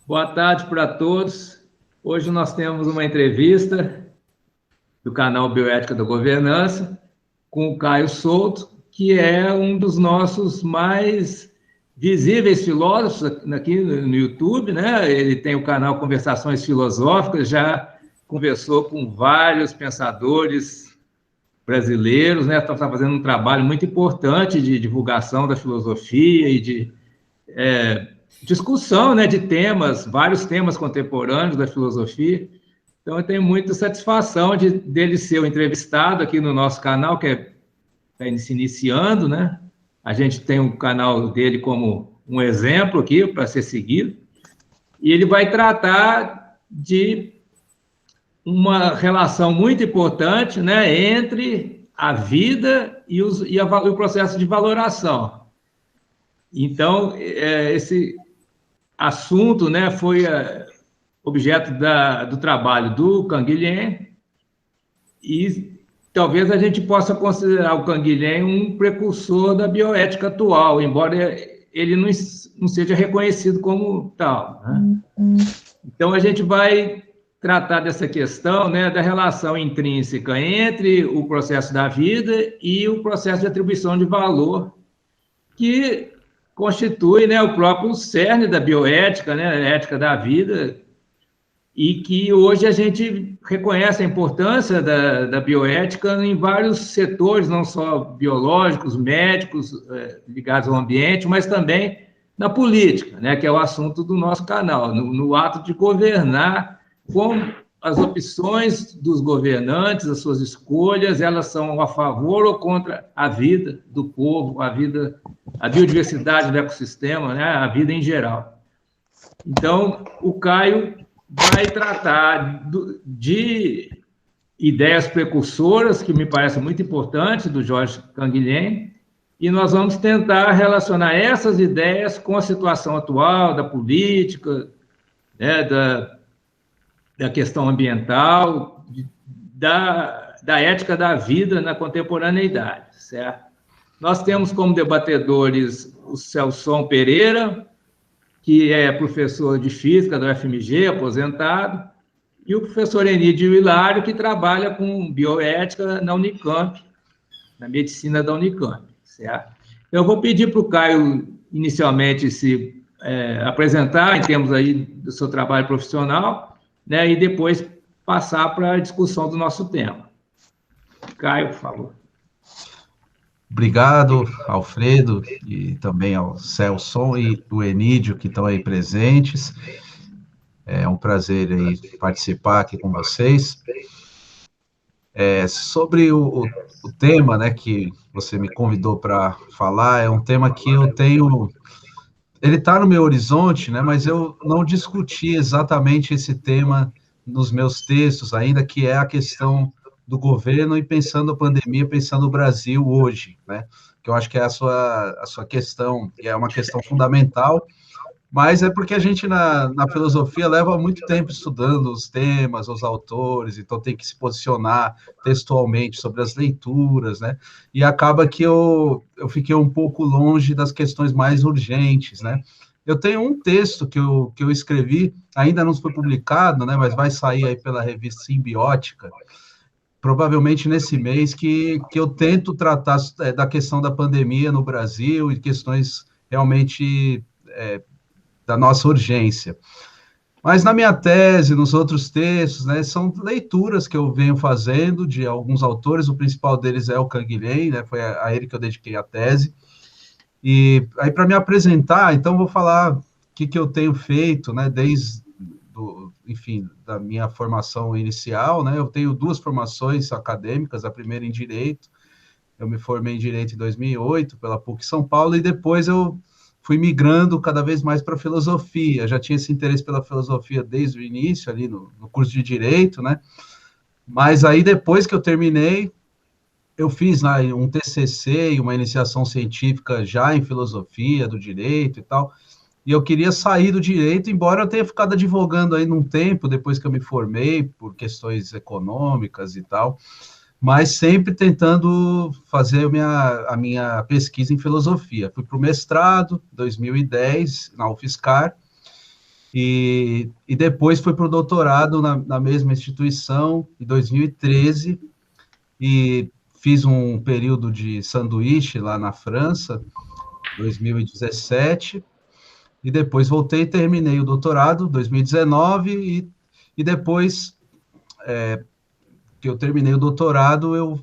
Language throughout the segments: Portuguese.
Boa tarde para todos. Hoje nós temos uma entrevista do canal Bioética da Governança com o Caio Souto, que é um dos nossos mais visíveis filósofos aqui no YouTube, né? Ele tem o canal Conversações Filosóficas, já conversou com vários pensadores brasileiros, né? Está fazendo um trabalho muito importante de divulgação da filosofia e de discussão, né, de temas, vários temas contemporâneos da filosofia. Então, eu tenho muita satisfação dele ser o entrevistado aqui no nosso canal, que está se iniciando, né? A gente tem o canal dele como um exemplo aqui para ser seguido, e ele vai tratar de uma relação muito importante, né, entre a vida e o processo de valoração. Então, esse assunto, né, foi objeto do trabalho do Canguilhem, e talvez a gente possa considerar o Canguilhem um precursor da bioética atual, embora ele não seja reconhecido como tal, né? Então, a gente vai tratar dessa questão, né, da relação intrínseca entre o processo da vida e o processo de atribuição de valor, que constitui, né, o próprio cerne da bioética, né, a ética da vida, e que hoje a gente reconhece a importância da bioética em vários setores, não só biológicos, médicos, ligados ao ambiente, mas também na política, né, que é o assunto do nosso canal, no ato de governar, como as opções dos governantes, as suas escolhas, elas são a favor ou contra a vida do povo, a biodiversidade do ecossistema, né, a vida em geral. Então, o Caio vai tratar de ideias precursoras, que me parecem muito importantes, do Georges Canguilhem, e nós vamos tentar relacionar essas ideias com a situação atual da política, né, da questão ambiental, da ética da vida na contemporaneidade, certo? Nós temos como debatedores o Celson Pereira, que é professor de física da UFMG, aposentado, e o professor Enídio Hilário, que trabalha com bioética na Unicamp, na medicina da Unicamp, certo? Eu vou pedir para o Caio, inicialmente, se apresentar, em termos aí do seu trabalho profissional, né, e depois passar para a discussão do nosso tema. Caio, por favor. Obrigado, Alfredo, e também ao Celson e o Enídio, que estão aí presentes. É um prazer aí participar aqui com vocês. Sobre o tema, né, que você me convidou para falar, é um tema que eu tenho... Ele está no meu horizonte, né, mas eu não discuti exatamente esse tema nos meus textos ainda, que é a questão do governo e pensando a pandemia, pensando o Brasil hoje, né? Que eu acho que é a sua questão, e é uma questão fundamental, mas é porque a gente na filosofia leva muito tempo estudando os temas, os autores, então tem que se posicionar textualmente sobre as leituras, né? E acaba que eu fiquei um pouco longe das questões mais urgentes, né? Eu tenho um texto que eu escrevi, ainda não foi publicado, né? Mas vai sair aí pela revista Simbiótica, provavelmente nesse mês, que eu tento tratar da questão da pandemia no Brasil e questões realmente da nossa urgência. Mas na minha tese, nos outros textos, né, são leituras que eu venho fazendo de alguns autores, o principal deles é o Canguilhem, né, foi a ele que eu dediquei a tese. E aí, para me apresentar, então, vou falar o que eu tenho feito, né, enfim, da minha formação inicial, né? Eu tenho duas formações acadêmicas, a primeira em Direito, eu me formei em Direito em 2008 pela PUC São Paulo, e depois eu fui migrando cada vez mais para a filosofia, já tinha esse interesse pela filosofia desde o início, ali no curso de Direito, né? Mas aí, depois que eu terminei, eu fiz um TCC e uma iniciação científica já em filosofia do direito e tal, e eu queria sair do direito, embora eu tenha ficado advogando aí num tempo, depois que eu me formei, por questões econômicas e tal, mas sempre tentando fazer a minha pesquisa em filosofia. Fui para o mestrado, 2010, na UFSCar, e depois fui para o doutorado na mesma instituição, em 2013, e fiz um período de sanduíche lá na França, 2017, e depois voltei e terminei o doutorado, 2019, e depois que eu terminei o doutorado, eu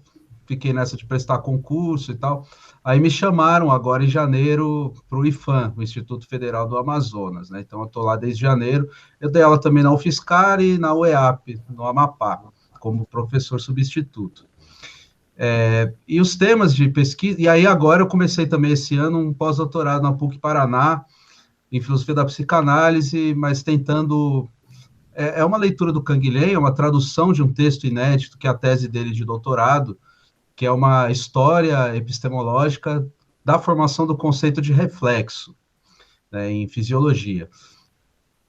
fiquei nessa de prestar concurso e tal. Aí me chamaram agora em janeiro para o IFAM, o Instituto Federal do Amazonas, né? Então eu estou lá desde janeiro. Eu dei aula também na UFSCar e na UEAP, no Amapá, como professor substituto. E os temas de pesquisa, e aí agora eu comecei também esse ano um pós-doutorado na PUC Paraná, em filosofia da psicanálise, mas tentando. É uma leitura do Canguilhem, é uma tradução de um texto inédito, que é a tese dele de doutorado, que é uma história epistemológica da formação do conceito de reflexo, né, em fisiologia.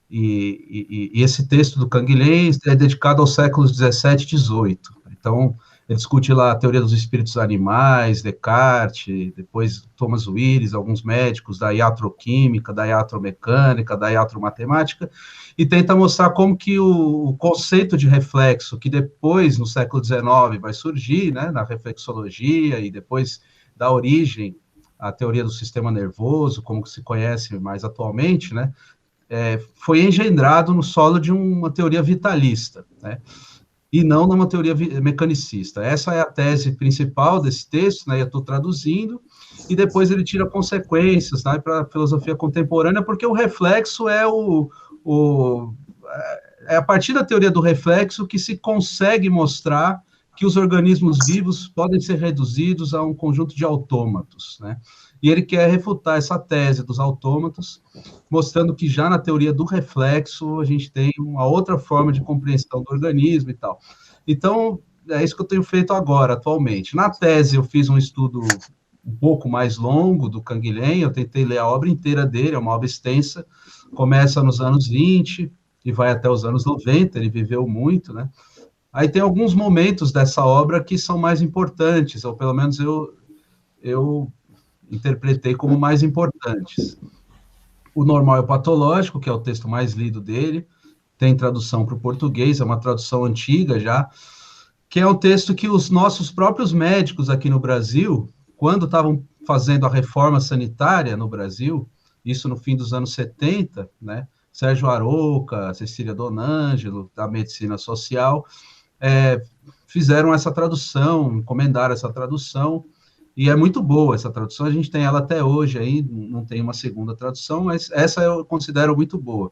E esse texto do Canguilhem é dedicado aos séculos 17 e 18. Então, ele discute lá a teoria dos espíritos animais, Descartes, depois Thomas Willis, alguns médicos da iatroquímica, da iatromecânica, da iatromatemática, e tenta mostrar como que o conceito de reflexo, que depois, no século XIX, vai surgir, né, na reflexologia, e depois dá origem à teoria do sistema nervoso, como se conhece mais atualmente, né, foi engendrado no solo de uma teoria vitalista, né, e não numa teoria mecanicista. Essa é a tese principal desse texto, né, eu estou traduzindo, e depois ele tira consequências, né, para a filosofia contemporânea, porque o reflexo é a partir da teoria do reflexo que se consegue mostrar que os organismos vivos podem ser reduzidos a um conjunto de autômatos, né? E ele quer refutar essa tese dos autômatos, mostrando que já na teoria do reflexo a gente tem uma outra forma de compreensão do organismo e tal. Então, é isso que eu tenho feito agora, atualmente. Na tese, eu fiz um estudo um pouco mais longo do Canguilhem, eu tentei ler a obra inteira dele, é uma obra extensa, começa nos anos 20 e vai até os anos 90, ele viveu muito, né? Aí tem alguns momentos dessa obra que são mais importantes, ou pelo menos eu interpretei como mais importantes. O Normal e o Patológico, que é o texto mais lido dele, tem tradução para o português, é uma tradução antiga já, que é um texto que os nossos próprios médicos aqui no Brasil, quando estavam fazendo a reforma sanitária no Brasil, isso no fim dos anos 70, né, Sérgio Arouca, Cecília Donângelo, da medicina social, fizeram essa tradução, encomendaram essa tradução, e é muito boa essa tradução, a gente tem ela até hoje, aí não tem uma segunda tradução, mas essa eu considero muito boa.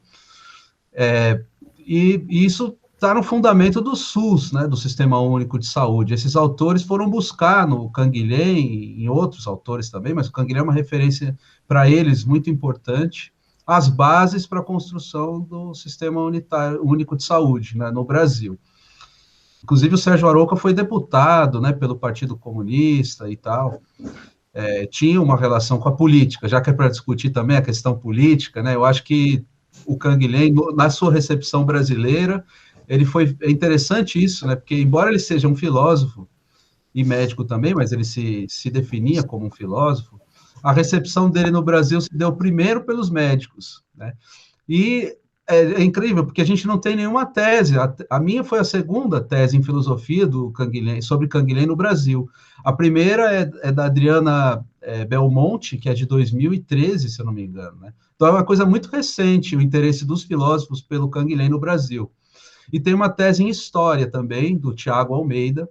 E isso está no fundamento do SUS, né, do Sistema Único de Saúde. Esses autores foram buscar no Canguilhem, em outros autores também, mas o Canguilhem é uma referência para eles muito importante, as bases para a construção do Sistema Único de Saúde, né, no Brasil. Inclusive, o Sérgio Arouca foi deputado, né, pelo Partido Comunista e tal, tinha uma relação com a política, já que é para discutir também a questão política, né, eu acho que o Canguilhem, na sua recepção brasileira, é interessante isso, né, porque embora ele seja um filósofo e médico também, mas ele se definia como um filósofo, a recepção dele no Brasil se deu primeiro pelos médicos, né, e é incrível, porque a gente não tem nenhuma tese. A minha foi a segunda tese em filosofia do Canguilhem, sobre Canguilhem no Brasil. A primeira é da Adriana Belmonte, que é de 2013, se eu não me engano, né? Então é uma coisa muito recente, o interesse dos filósofos pelo Canguilhem no Brasil. E tem uma tese em história também, do Tiago Almeida,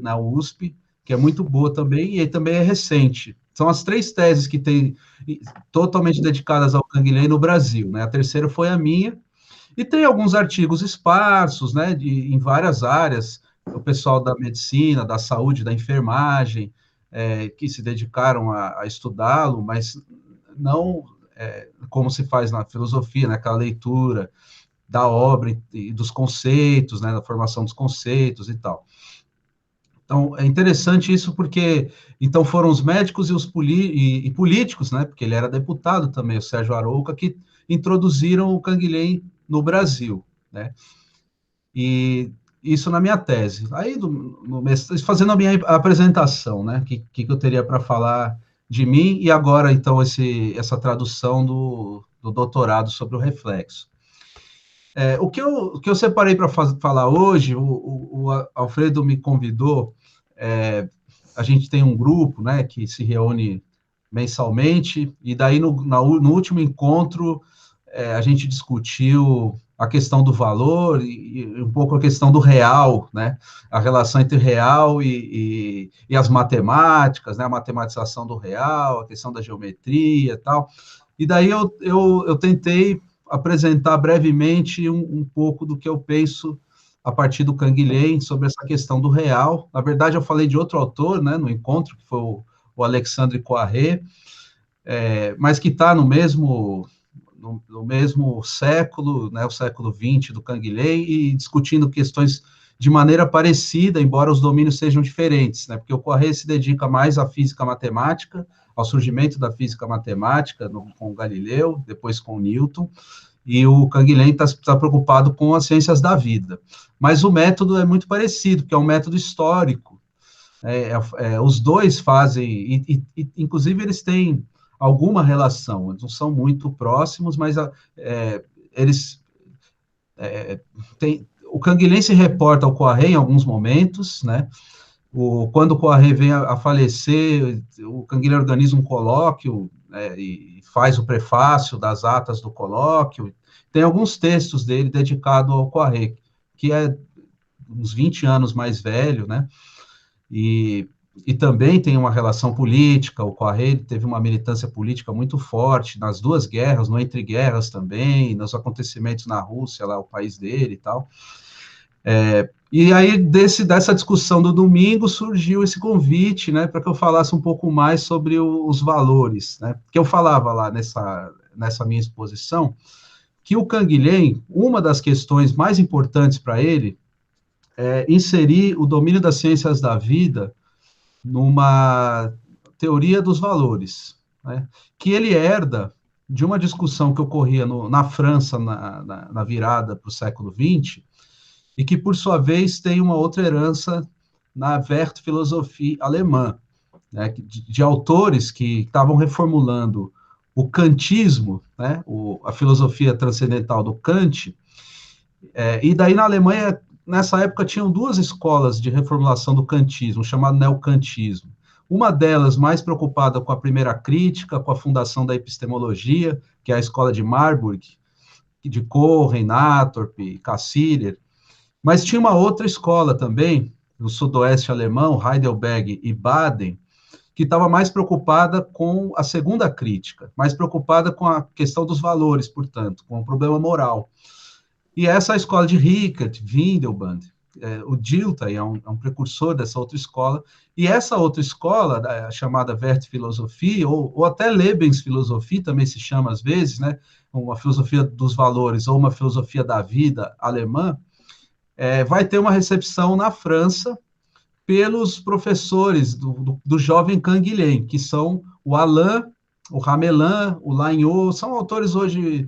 na USP, que é muito boa também, e aí também é recente. São as três teses que tem totalmente dedicadas ao Canguilhem no Brasil, né? A terceira foi a minha, e tem alguns artigos esparsos, né, em várias áreas, o pessoal da medicina, da saúde, da enfermagem, que se dedicaram a estudá-lo, mas não como se faz na filosofia, naquela leitura da obra e dos conceitos, né, da formação dos conceitos e tal. Então, é interessante isso porque, então, foram os médicos e os políticos, né, porque ele era deputado também, o Sérgio Arouca, que introduziram o Canguilhem no Brasil, né, e isso na minha tese. Aí, fazendo a minha apresentação, né, que eu teria para falar de mim, e agora, então, essa tradução do doutorado sobre o reflexo. O que eu separei para falar hoje, o Alfredo me convidou, a gente tem um grupo, né, que se reúne mensalmente, e daí no último encontro a gente discutiu a questão do valor e um pouco a questão do real, né, a relação entre real e as matemáticas, né, a matematização do real, a questão da geometria e tal, e daí eu tentei apresentar brevemente um pouco do que eu penso a partir do Canguilhem sobre essa questão do real. Na verdade, eu falei de outro autor, né, no encontro, que foi o Alexandre Coiré, mas que está no mesmo século, né, o século XX do Canguilhem, e discutindo questões de maneira parecida, embora os domínios sejam diferentes, né, porque o Coiré se dedica mais à física matemática, ao surgimento da física matemática com Galileu, depois com Newton, e o Canguilhem está preocupado com as ciências da vida. Mas o método é muito parecido, que é um método histórico. Os dois fazem, inclusive eles têm alguma relação, eles não são muito próximos, mas eles têm... O Canguilhem se reporta ao Coiré em alguns momentos, né? Quando o Coiré vem a falecer, o Canguilhem organiza um colóquio, e faz o prefácio das atas do colóquio. Tem alguns textos dele dedicados ao Coiré, que é uns 20 anos mais velho, né? E também tem uma relação política. O Coiré teve uma militância política muito forte nas duas guerras, no entre guerras também, nos acontecimentos na Rússia, lá o país dele e tal. E aí, dessa discussão do domingo, surgiu esse convite, né, para que eu falasse um pouco mais sobre os valores, né, que eu falava lá nessa minha exposição, que o Canguilhem, uma das questões mais importantes para ele, é inserir o domínio das ciências da vida numa teoria dos valores, né, que ele herda de uma discussão que ocorria na França, na virada para o século XX, e que, por sua vez, tem uma outra herança na Wertphilosophie alemã, né, de autores que estavam reformulando o kantismo, né, a filosofia transcendental do Kant, e daí na Alemanha, nessa época, tinham duas escolas de reformulação do kantismo, chamado neocantismo. Uma delas mais preocupada com a primeira crítica, com a fundação da epistemologia, que é a escola de Marburg, de Cohen, Nathorp, Cassirer. Mas tinha uma outra escola também, no sudoeste alemão, Heidelberg e Baden, que estava mais preocupada com a segunda crítica, mais preocupada com a questão dos valores, portanto, com o problema moral. E essa escola de Rickert, Windelband, o Dilthey é um precursor dessa outra escola, e essa outra escola, chamada Wertphilosophie, ou até Lebensphilosophie, também se chama às vezes, né, uma filosofia dos valores, ou uma filosofia da vida alemã, vai ter uma recepção na França pelos professores do jovem Canguilhem, que são o Alain, o Ramelin, o Lagnot, são autores hoje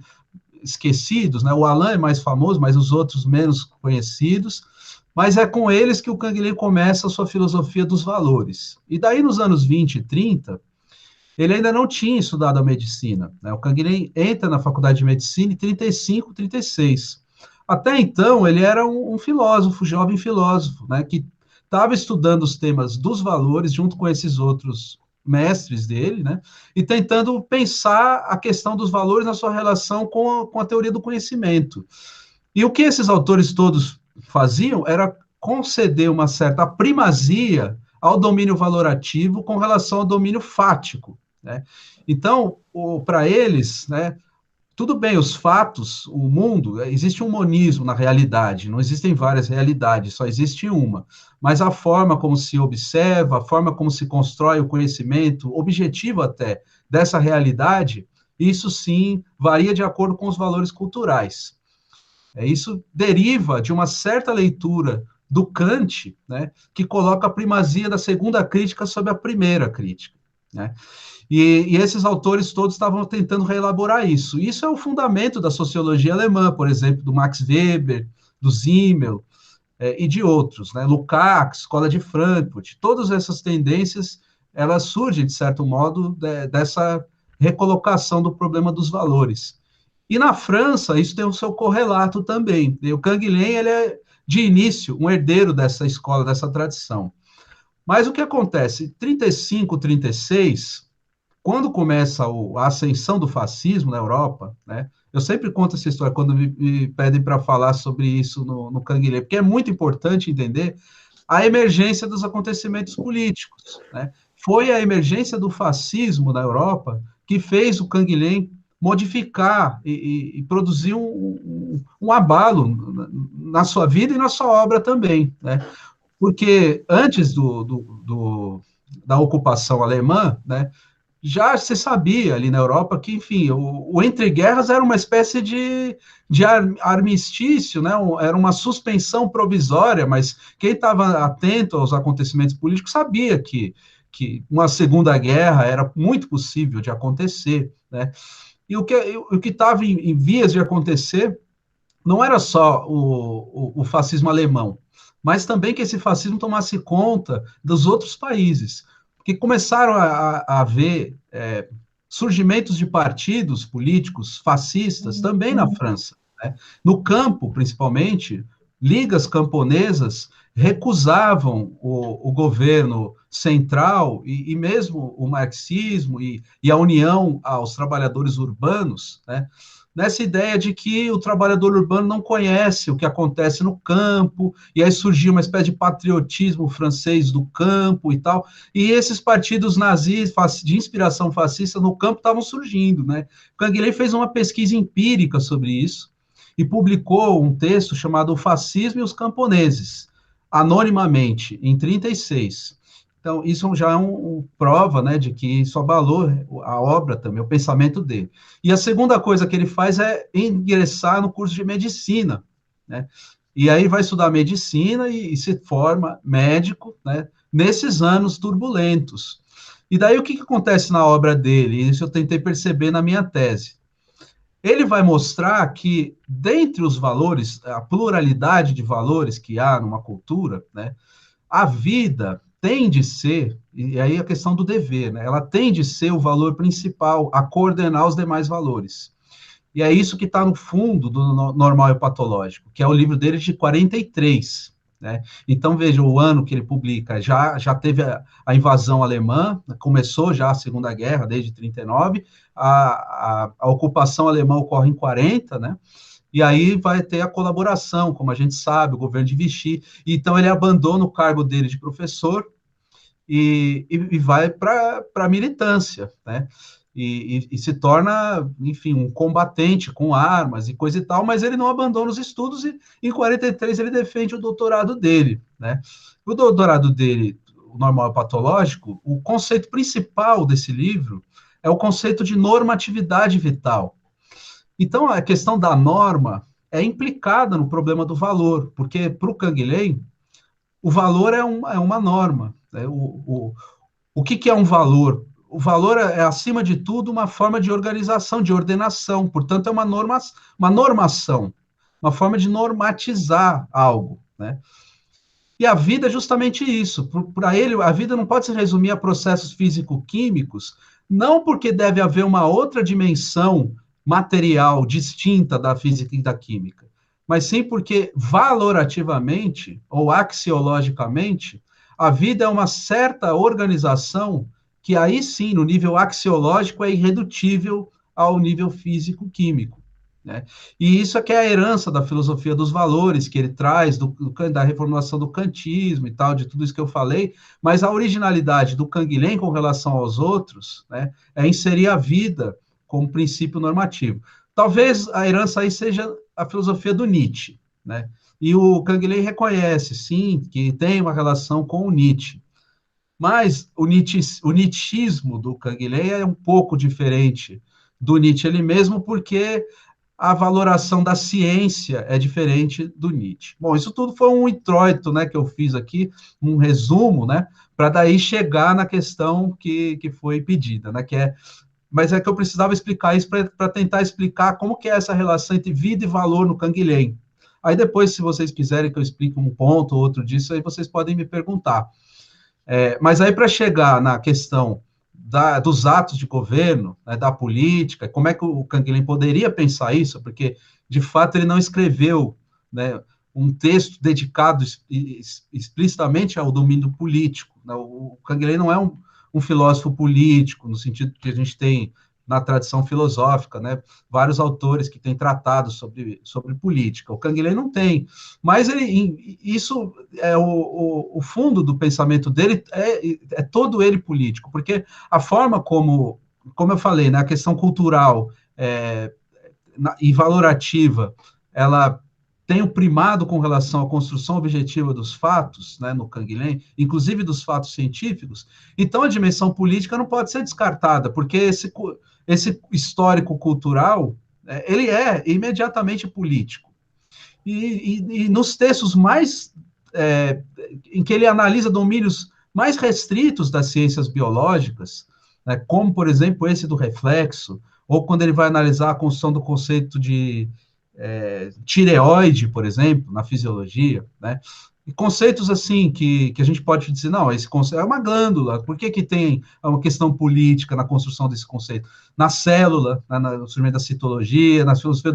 esquecidos, né? O Alain é mais famoso, mas os outros menos conhecidos, mas é com eles que o Canguilhem começa a sua filosofia dos valores. E daí, nos anos 20 e 30, ele ainda não tinha estudado a medicina, né? O Canguilhem entra na faculdade de medicina em 35, 36. Até então, ele era um filósofo, jovem filósofo, né, que estava estudando os temas dos valores junto com esses outros mestres dele, né, e tentando pensar a questão dos valores na sua relação com a teoria do conhecimento. E o que esses autores todos faziam era conceder uma certa primazia ao domínio valorativo com relação ao domínio fático, né. Então, para eles, né, tudo bem, os fatos, o mundo, existe um monismo na realidade, não existem várias realidades, só existe uma. Mas a forma como se observa, a forma como se constrói o conhecimento, objetivo até, dessa realidade, isso sim varia de acordo com os valores culturais. Isso deriva de uma certa leitura do Kant, né, que coloca a primazia da segunda crítica sobre a primeira crítica, né? E esses autores todos estavam tentando reelaborar isso. Isso é o fundamento da sociologia alemã, por exemplo, do Max Weber, do Simmel, e de outros, né? Lukács, Escola de Frankfurt. Todas essas tendências, elas surgem, de certo modo, dessa recolocação do problema dos valores. E na França, isso tem o seu correlato também. E o Canguilhem, ele é, de início, um herdeiro dessa escola, dessa tradição. Mas o que acontece? Em 35, 36, quando começa a ascensão do fascismo na Europa, né? Eu sempre conto essa história quando me pedem para falar sobre isso no Canguilhem, porque é muito importante entender a emergência dos acontecimentos políticos, né? Foi a emergência do fascismo na Europa que fez o Canguilhem modificar e produzir um abalo na sua vida e na sua obra também, né? Porque antes da ocupação alemã, né, já se sabia ali na Europa que, enfim, o entre-guerras era uma espécie de armistício, né? Era uma suspensão provisória, mas quem estava atento aos acontecimentos políticos sabia que uma segunda guerra era muito possível de acontecer, né? E o que estava em vias de acontecer não era só o fascismo alemão, mas também que esse fascismo tomasse conta dos outros países, porque começaram a haver surgimentos de partidos políticos fascistas também na França, né? No campo, principalmente, ligas camponesas recusavam o governo central e mesmo o marxismo e a união aos trabalhadores urbanos, né? Nessa ideia de que o trabalhador urbano não conhece o que acontece no campo, e aí surgiu uma espécie de patriotismo francês do campo e tal, e esses partidos nazis de inspiração fascista no campo estavam surgindo, né? Canguilhem fez uma pesquisa empírica sobre isso e publicou um texto chamado O Fascismo e os Camponeses, anonimamente, em 36. Então, isso já é prova, né, de que isso abalou a obra também, o pensamento dele. E a segunda coisa que ele faz é ingressar no curso de medicina, né? E aí vai estudar medicina e se forma médico, né, nesses anos turbulentos. E daí o que acontece na obra dele? Isso eu tentei perceber na minha tese. Ele vai mostrar que, dentre os valores, a pluralidade de valores que há numa cultura, né, a vida tem de ser, e aí a questão do dever, né? Ela tem de ser o valor principal a coordenar os demais valores. E é isso que está no fundo do Normal e Patológico, que é o livro dele de 43. Né? Então, veja, o ano que ele publica, já teve a invasão alemã, começou já a Segunda Guerra, desde 39, a ocupação alemã ocorre em 40, né? E aí vai ter a colaboração, como a gente sabe, o governo de Vichy. Então, ele abandona o cargo dele de professor e vai para a militância, né? E se torna, enfim, um combatente com armas e coisa e tal, mas ele não abandona os estudos e em 43 ele defende o doutorado dele, né? O doutorado dele, o Normal Patológico, o conceito principal desse livro é o conceito de normatividade vital. Então, a questão da norma é implicada no problema do valor, porque para o Canguilhem, o valor é uma norma. Né? O que é um valor? O valor é, acima de tudo, uma forma de organização, de ordenação. Portanto, é uma normação, uma forma de normatizar algo. Né? E a vida é justamente isso. Para ele, a vida não pode se resumir a processos físico-químicos, não porque deve haver uma outra dimensão material distinta da física e da química, mas sim porque valorativamente ou axiologicamente a vida é uma certa organização que aí sim, no nível axiológico, é irredutível ao nível físico-químico. Né? E isso é que é a herança da filosofia dos valores que ele traz, da reformulação do kantismo e tal, de tudo isso que eu falei, mas a originalidade do Canguilhem com relação aos outros, né, é inserir a vida como princípio normativo. Talvez a herança aí seja a filosofia do Nietzsche, né? E o Canguilhem reconhece, sim, que tem uma relação com o Nietzsche. Mas o nietzschismo do Canguilhem é um pouco diferente do Nietzsche ele mesmo, porque a valoração da ciência é diferente do Nietzsche. Bom, isso tudo foi um introito, né, que eu fiz aqui, um resumo, né, para daí chegar na questão que foi pedida, né, mas é que eu precisava explicar isso para tentar explicar como que é essa relação entre vida e valor no Canguilhem. Aí depois, se vocês quiserem que eu explique um ponto ou outro disso, aí vocês podem me perguntar. Mas aí para chegar na questão dos atos de governo, né, da política, como é que o Canguilhem poderia pensar isso, porque, de fato, ele não escreveu, né, um texto dedicado explicitamente ao domínio político. Né? O Canguilhem não é um filósofo político, no sentido que a gente tem na tradição filosófica, né, vários autores que têm tratado sobre política. O Canguilhem não tem, mas isso é o fundo do pensamento dele, é todo ele político, porque a forma como eu falei, né, a questão cultural e valorativa, ela tem o primado com relação à construção objetiva dos fatos, né, no Canguilhem, inclusive dos fatos científicos. Então, a dimensão política não pode ser descartada, porque esse histórico cultural, ele é imediatamente político. E nos textos mais em que ele analisa domínios mais restritos das ciências biológicas, né, como, por exemplo, esse do reflexo, ou quando ele vai analisar a construção do conceito de tireoide, por exemplo, na fisiologia, né? E conceitos assim que a gente pode dizer, não, esse conceito é uma glândula, por que tem uma questão política na construção desse conceito? Na célula, no surgimento da citologia, na filosofia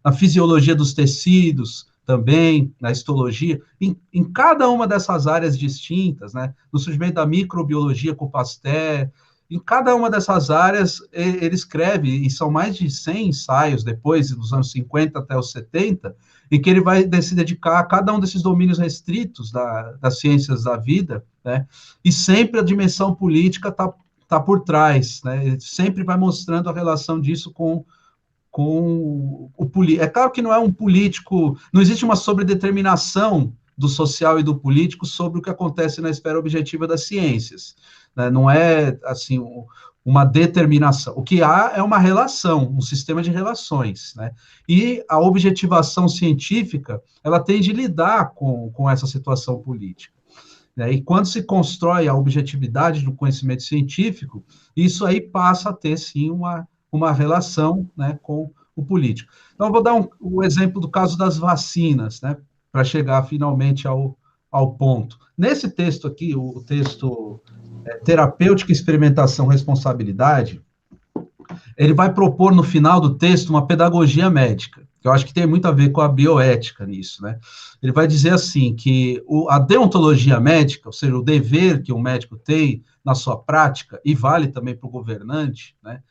na fisiologia dos tecidos, também, na histologia, em cada uma dessas áreas distintas, né? No surgimento da microbiologia com Pasteur, em cada uma dessas áreas, ele escreve, e são mais de 100 ensaios depois, dos anos 50 até os 70, em que ele vai se dedicar a cada um desses domínios restritos das ciências da vida, né? E sempre a dimensão política tá por trás, né? Ele sempre vai mostrando a relação disso com o político. É claro que não é um político, não existe uma sobredeterminação do social e do político sobre o que acontece na esfera objetiva das ciências, né? Não é, assim, uma determinação. O que há é uma relação, um sistema de relações, né? E a objetivação científica, ela tem de lidar com essa situação política, né? E quando se constrói a objetividade do conhecimento científico, isso aí passa a ter, sim, uma relação, né, com o político. Então, eu vou dar o exemplo do caso das vacinas, né, para chegar finalmente ao ponto. Nesse texto aqui, o texto Terapêutica, Experimentação, Responsabilidade, ele vai propor no final do texto uma pedagogia médica, que eu acho que tem muito a ver com a bioética nisso, né? Ele vai dizer assim, que a deontologia médica, ou seja, o dever que um médico tem na sua prática, e vale também para o governante, né?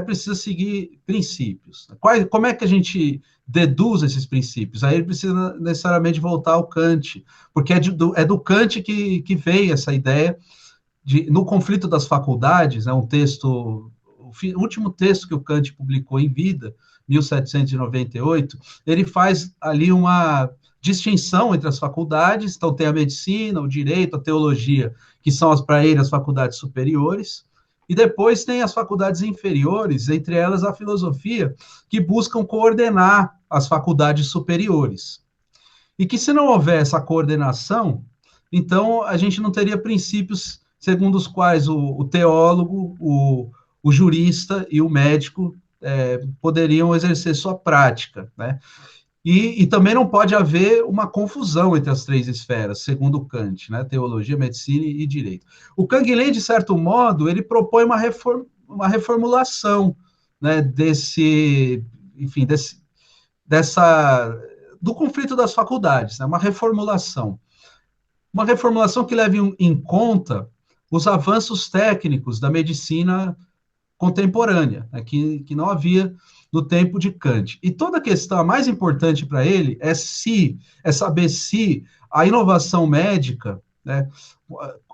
Precisa seguir princípios. Como é que a gente deduz esses princípios? Aí ele precisa necessariamente voltar ao Kant, porque é do Kant que veio essa ideia no conflito das faculdades, né, o último texto que o Kant publicou em vida, 1798, ele faz ali uma distinção entre as faculdades. Então tem a medicina, o direito, a teologia, que são para ele as faculdades superiores, e depois tem as faculdades inferiores, entre elas a filosofia, que buscam coordenar as faculdades superiores. E que se não houver essa coordenação, então a gente não teria princípios segundo os quais o teólogo, o jurista e o médico poderiam exercer sua prática, né? E também não pode haver uma confusão entre as três esferas, segundo Kant, né? Teologia, medicina e direito. O Canguilhem, de certo modo, ele propõe uma reformulação, né, do conflito das faculdades, né? Uma reformulação que leve em conta os avanços técnicos da medicina contemporânea, né, que não havia no tempo de Kant. E toda a questão mais importante para ele é saber se a inovação médica, né,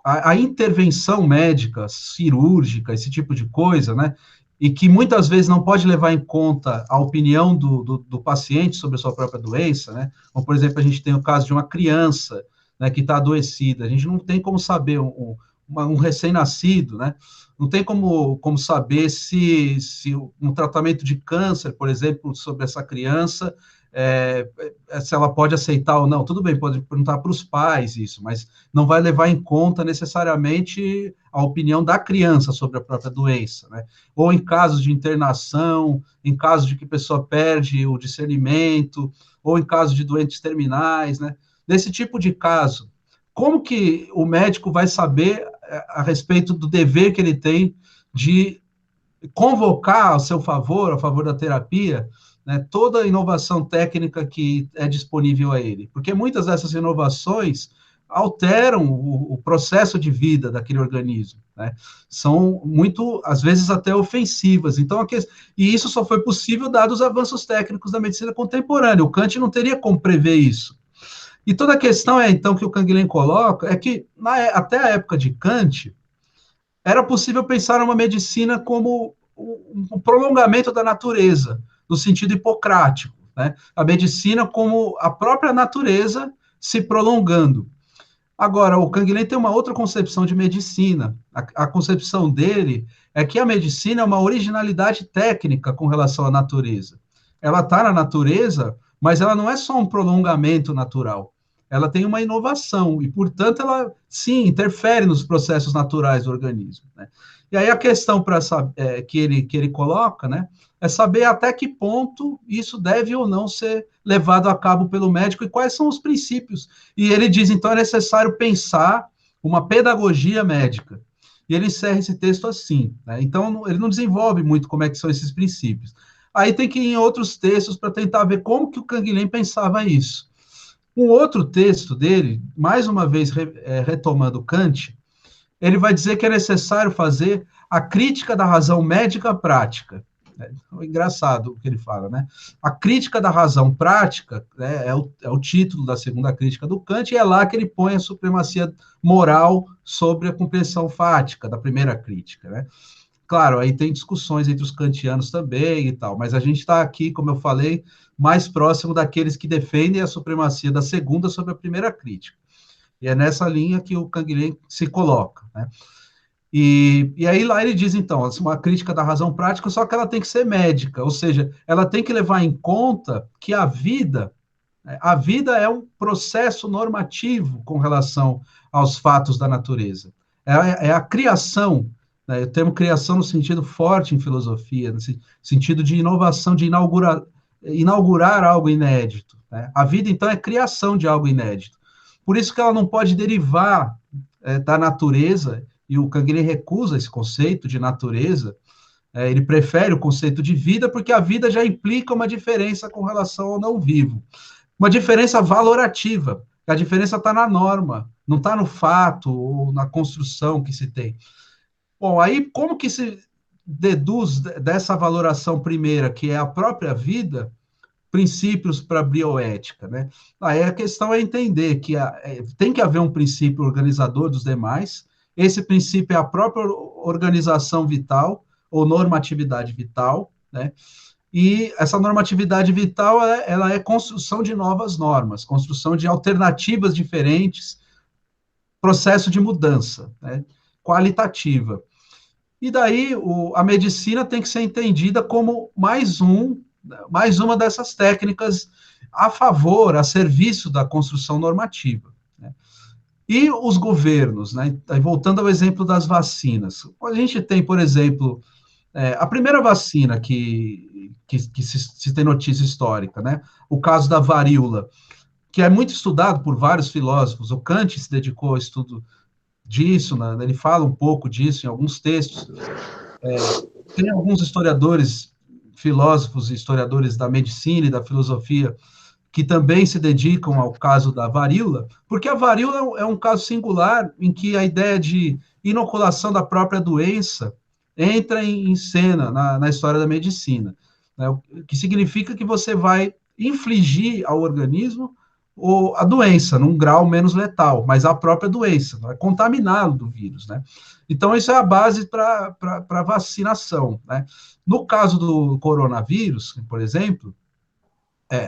a intervenção médica, cirúrgica, esse tipo de coisa, né, e que muitas vezes não pode levar em conta a opinião do paciente sobre a sua própria doença, né, como, por exemplo, a gente tem o caso de uma criança, né, que está adoecida, a gente não tem como saber um recém-nascido, né? Não tem como saber se um tratamento de câncer, por exemplo, sobre essa criança, se ela pode aceitar ou não. Tudo bem, pode perguntar para os pais isso, mas não vai levar em conta necessariamente a opinião da criança sobre a própria doença, né? Ou em casos de internação, em casos de que a pessoa perde o discernimento, ou em casos de doentes terminais, né? Nesse tipo de caso, como que o médico vai saber a respeito do dever que ele tem de convocar a seu favor, a favor da terapia, né, toda a inovação técnica que é disponível a ele. Porque muitas dessas inovações alteram o processo de vida daquele organismo, né? São muito, às vezes, até ofensivas. Então, e isso só foi possível dados os avanços técnicos da medicina contemporânea. O Kant não teria como prever isso. E toda a questão então, que o Canguilhem coloca, é que até a época de Kant, era possível pensar uma medicina como um prolongamento da natureza, no sentido hipocrático, né? A medicina como a própria natureza se prolongando. Agora, o Canguilhem tem uma outra concepção de medicina. A concepção dele é que a medicina é uma originalidade técnica com relação à natureza. Ela está na natureza, mas ela não é só um prolongamento natural. Ela tem uma inovação e, portanto, ela, sim, interfere nos processos naturais do organismo, né? E aí a questão que ele coloca, né, é saber até que ponto isso deve ou não ser levado a cabo pelo médico e quais são os princípios. E ele diz, então, é necessário pensar uma pedagogia médica. E ele encerra esse texto assim, né? Então, ele não desenvolve muito como é que são esses princípios. Aí tem que ir em outros textos para tentar ver como que o Canguilhem pensava isso. Um outro texto dele, mais uma vez retomando Kant, ele vai dizer que é necessário fazer a crítica da razão médica prática. É engraçado o que ele fala, né? A crítica da razão prática, né, é o título da segunda crítica do Kant, e é lá que ele põe a supremacia moral sobre a compreensão fática, da primeira crítica, né? Claro, aí tem discussões entre os kantianos também e tal, mas a gente está aqui, como eu falei, mais próximo daqueles que defendem a supremacia da segunda sobre a primeira crítica. E é nessa linha que o Canguilhem se coloca, né? E aí lá ele diz, então, uma crítica da razão prática, só que ela tem que ser médica, ou seja, ela tem que levar em conta que a vida é um processo normativo com relação aos fatos da natureza. É a criação, né? Eu tenho criação no sentido forte em filosofia, no sentido de inovação, de inaugurar algo inédito, né? A vida, então, é criação de algo inédito. Por isso que ela não pode derivar da natureza, e o Canguilhem recusa esse conceito de natureza, ele prefere o conceito de vida, porque a vida já implica uma diferença com relação ao não vivo. Uma diferença valorativa, a diferença está na norma, não está no fato ou na construção que se tem. Bom, aí como que se deduz dessa valoração primeira, que é a própria vida, princípios para a bioética, né? Aí a questão é entender que tem que haver um princípio organizador dos demais, esse princípio é a própria organização vital, ou normatividade vital, né? E essa normatividade vital, ela é construção de novas normas, construção de alternativas diferentes, processo de mudança, né, qualitativa. E daí a medicina tem que ser entendida como mais uma dessas técnicas a favor, a serviço da construção normativa, né? E os governos, né? Voltando ao exemplo das vacinas. A gente tem, por exemplo, a primeira vacina que se tem notícia histórica, né? O caso da varíola, que é muito estudado por vários filósofos. O Kant se dedicou ao estudo disso, né? Ele fala um pouco disso em alguns textos. Tem alguns historiadores, filósofos e historiadores da medicina e da filosofia que também se dedicam ao caso da varíola, porque a varíola é um caso singular em que a ideia de inoculação da própria doença entra em cena na história da medicina, né? O que significa que você vai infligir ao organismo a doença, num grau menos letal, mas a própria doença, vai contaminá-lo do vírus, né? Então, isso é a base para a vacinação, né? No caso do coronavírus, por exemplo,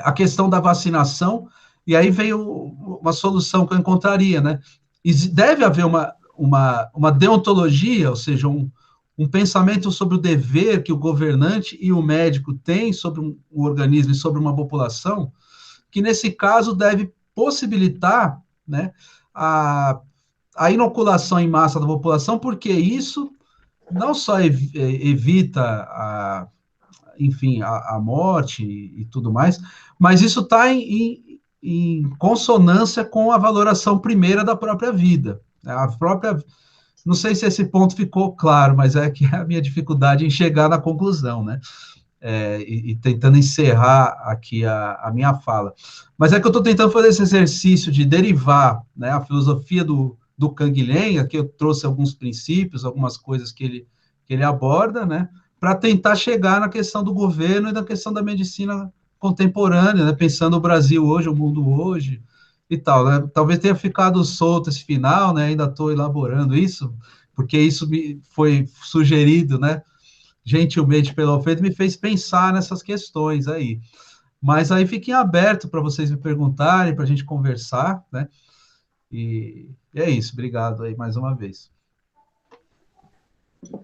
a questão da vacinação, e aí veio uma solução que eu encontraria, né? E deve haver uma deontologia, ou seja, um pensamento sobre o dever que o governante e o médico têm sobre um organismo e sobre uma população, que nesse caso deve possibilitar, né, a inoculação em massa da população, porque isso não só evita enfim, a morte e tudo mais, mas isso está em consonância com a valoração primeira da própria vida, né? A própria Não sei se esse ponto ficou claro, mas é que é a minha dificuldade em chegar na conclusão, né? E tentando encerrar aqui a minha fala. Mas é que eu estou tentando fazer esse exercício de derivar, né, a filosofia do Canguilhem, aqui eu trouxe alguns princípios, algumas coisas que ele aborda, né, para tentar chegar na questão do governo e na questão da medicina contemporânea, né, pensando o Brasil hoje, o mundo hoje e tal, né? Talvez tenha ficado solto esse final, né, ainda estou elaborando isso, porque isso me foi sugerido, né, gentilmente pelo Alfredo, me fez pensar nessas questões aí. Mas aí fiquem aberto para vocês me perguntarem, para a gente conversar, né? E é isso. Obrigado aí mais uma vez.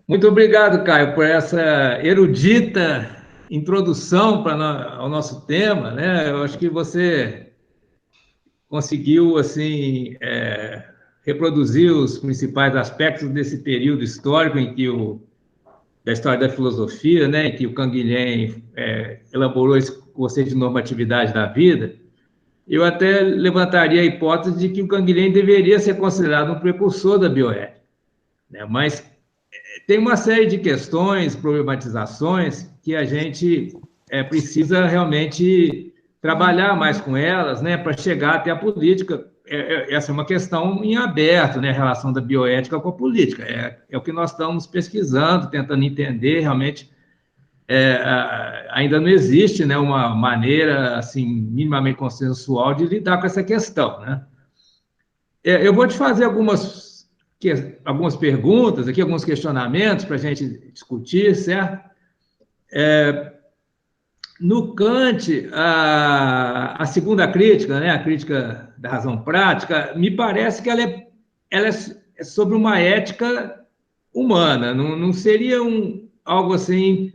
Muito obrigado, Caio, por essa erudita introdução ao nosso tema, né? Eu acho que você conseguiu, assim, reproduzir os principais aspectos desse período histórico em que da história da filosofia, né, em que o Canguilhem elaborou esse conceito de normatividade da vida. Eu até levantaria a hipótese de que o Canguilhem deveria ser considerado um precursor da bioética, né? Mas tem uma série de questões, problematizações, que a gente precisa realmente trabalhar mais com elas, né, para chegar até a política. Essa é uma questão em aberto, né, a relação da bioética com a política. É o que nós estamos pesquisando, tentando entender realmente. Ainda não existe, né, uma maneira assim minimamente consensual de lidar com essa questão, né? Eu vou te fazer algumas perguntas aqui, alguns questionamentos para a gente discutir, certo? No Kant, a segunda crítica, né, a crítica da razão prática, me parece que ela é sobre uma ética humana, não seria algo assim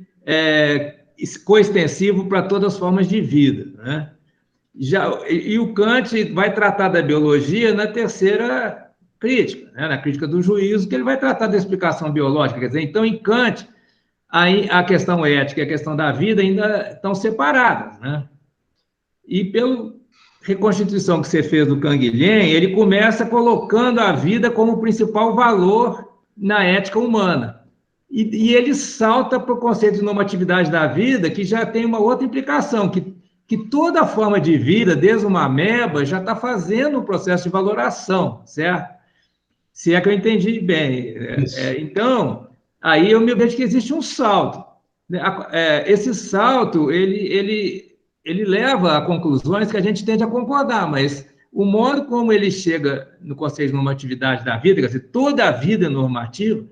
coextensivo para todas as formas de vida, né? E o Kant vai tratar da biologia na terceira crítica, né, na crítica do juízo, que ele vai tratar da explicação biológica. Quer dizer, então, em Kant, aí a questão ética e a questão da vida ainda estão separadas, né? E pela reconstituição que você fez do Canguilhem, ele começa colocando a vida como principal valor na ética humana. E ele salta para o conceito de normatividade da vida, que já tem uma outra implicação, que toda forma de vida, desde uma ameba, já está fazendo um processo de valoração, certo? Se é que eu entendi bem. Então, aí eu me vejo que existe um salto. Esse salto, ele leva a conclusões que a gente tende a concordar, mas o modo como ele chega no conceito de normatividade da vida, quer dizer, toda a vida é normativa,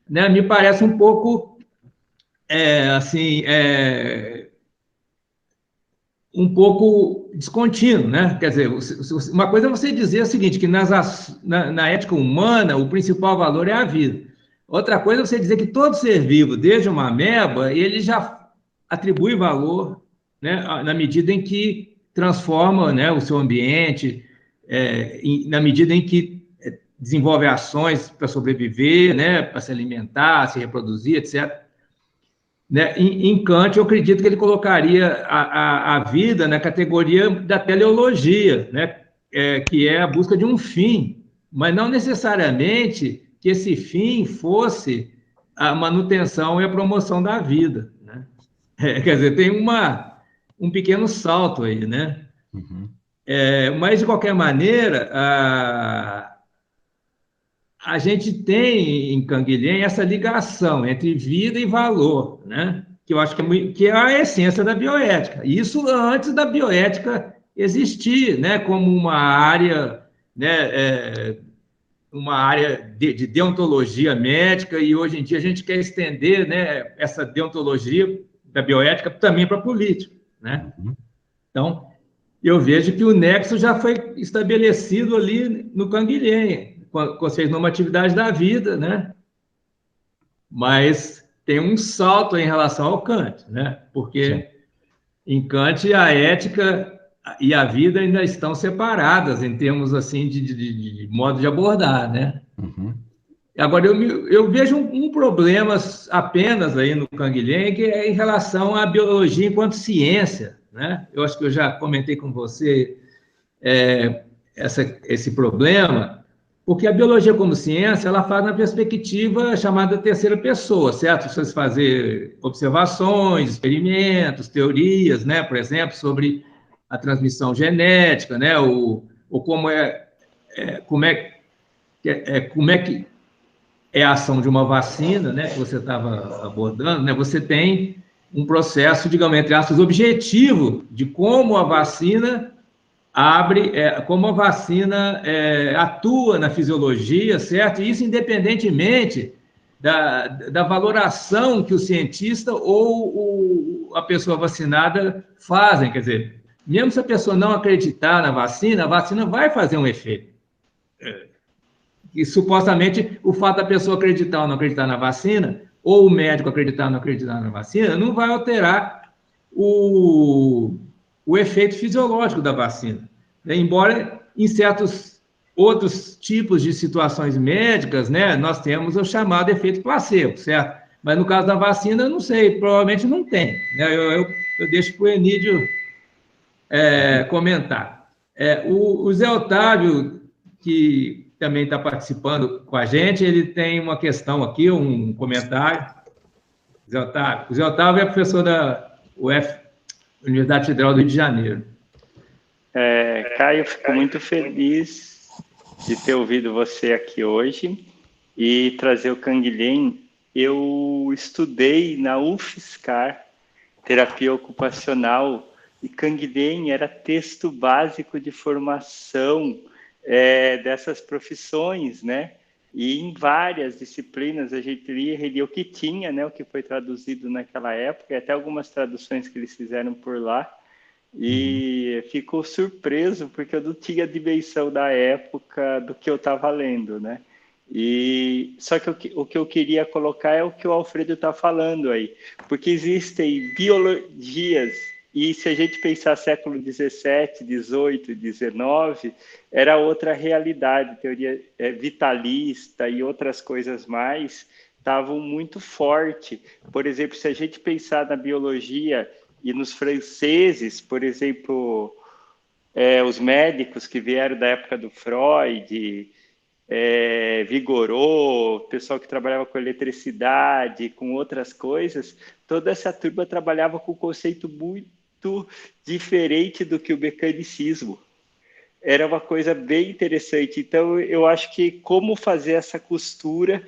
né, me parece um pouco, um pouco descontínuo, né? Quer dizer, uma coisa é você dizer o seguinte, que na ética humana o principal valor é a vida. Outra coisa é você dizer que todo ser vivo, desde uma ameba, ele já atribui valor, né, na medida em que transforma, né, o seu ambiente, na medida em que desenvolve ações para sobreviver, né, para se alimentar, se reproduzir, etc. Né? Em Kant, eu acredito que ele colocaria a vida na categoria da teleologia, né? Que é a busca de um fim, mas não necessariamente que esse fim fosse a manutenção e a promoção da vida, né? Quer dizer, tem um pequeno salto aí, né? Uhum. Mas, de qualquer maneira, a gente tem em Canguilhem essa ligação entre vida e valor, né? Que eu acho que é a essência da bioética. Isso antes da bioética existir, né? Como uma área, né? Uma área de deontologia médica, e hoje em dia a gente quer estender, né, essa deontologia da bioética também para a política, né? Uhum. Então, eu vejo que o nexo já foi estabelecido ali no Canguilhem, conceito de normatividade da vida, né? Mas tem um salto em relação ao Kant, né? Porque Sim. em Kant a ética e a vida ainda estão separadas em termos assim de modo de abordar, né? Uhum. Agora eu vejo um problema apenas aí no Canguilhem, que é em relação à biologia enquanto ciência, né? Eu acho que eu já comentei com você esse problema. Porque a biologia como ciência, ela faz na perspectiva chamada terceira pessoa, certo? Você fazer observações, experimentos, teorias, né? Por exemplo, sobre a transmissão genética, né? Ou como é que é a ação de uma vacina, né? Que você estava abordando, né? Você tem um processo, digamos, entre aspas, objetivo de como a vacina como a vacina atua na fisiologia, certo? Isso independentemente da valoração que o cientista ou a pessoa vacinada fazem. Quer dizer, mesmo se a pessoa não acreditar na vacina, a vacina vai fazer um efeito. E supostamente o fato da pessoa acreditar ou não acreditar na vacina, ou o médico acreditar ou não acreditar na vacina, não vai alterar o efeito fisiológico da vacina. Embora em certos outros tipos de situações médicas, né, nós temos o chamado efeito placebo, certo? Mas no caso da vacina, eu não sei, provavelmente não tem. Né? Eu deixo para o Enídio comentar. O Zé Otávio, que também está participando com a gente, ele tem uma questão aqui, um comentário. Zé Otávio. O Zé Otávio é professor da Universidade Federal do Rio de Janeiro. Caio, fico muito feliz de ter ouvido você aqui hoje e trazer o Canguilhem. Eu estudei na UFSCar, terapia ocupacional, e Canguilhem era texto básico de formação dessas profissões, né? E em várias disciplinas a gente lia o que tinha, né? O que foi traduzido naquela época, e até algumas traduções que eles fizeram por lá. E ficou surpreso, porque eu não tinha dimensão da época do que eu estava lendo, né? Só que o que eu queria colocar é o que o Alfredo está falando aí, porque existem biologias, e se a gente pensar século XVII, XVIII, XIX, era outra realidade, teoria vitalista e outras coisas mais estavam muito forte. Por exemplo, se a gente pensar na biologia e nos franceses, por exemplo, os médicos que vieram da época do Freud, Vigorot, pessoal que trabalhava com eletricidade, com outras coisas, toda essa turma trabalhava com um conceito muito diferente do que o mecanicismo. Era uma coisa bem interessante. Então, eu acho que como fazer essa costura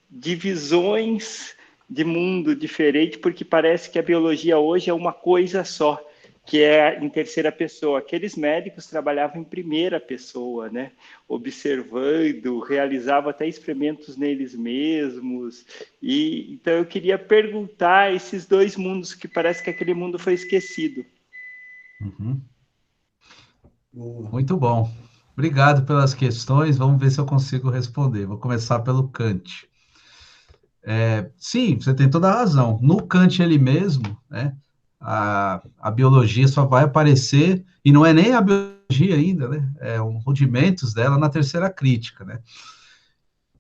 de visões de mundo diferente, porque parece que a biologia hoje é uma coisa só, que é em terceira pessoa. Aqueles médicos trabalhavam em primeira pessoa, né? Observando, realizavam até experimentos neles mesmos. Então eu queria perguntar esses dois mundos, que parece que aquele mundo foi esquecido. Muito bom. Obrigado pelas questões. Vamos ver se eu consigo responder. Vou começar pelo Kant. Sim, você tem toda a razão. No Kant ele mesmo, né, a biologia só vai aparecer, e não é nem a biologia ainda, né, rudimentos dela na terceira crítica, né.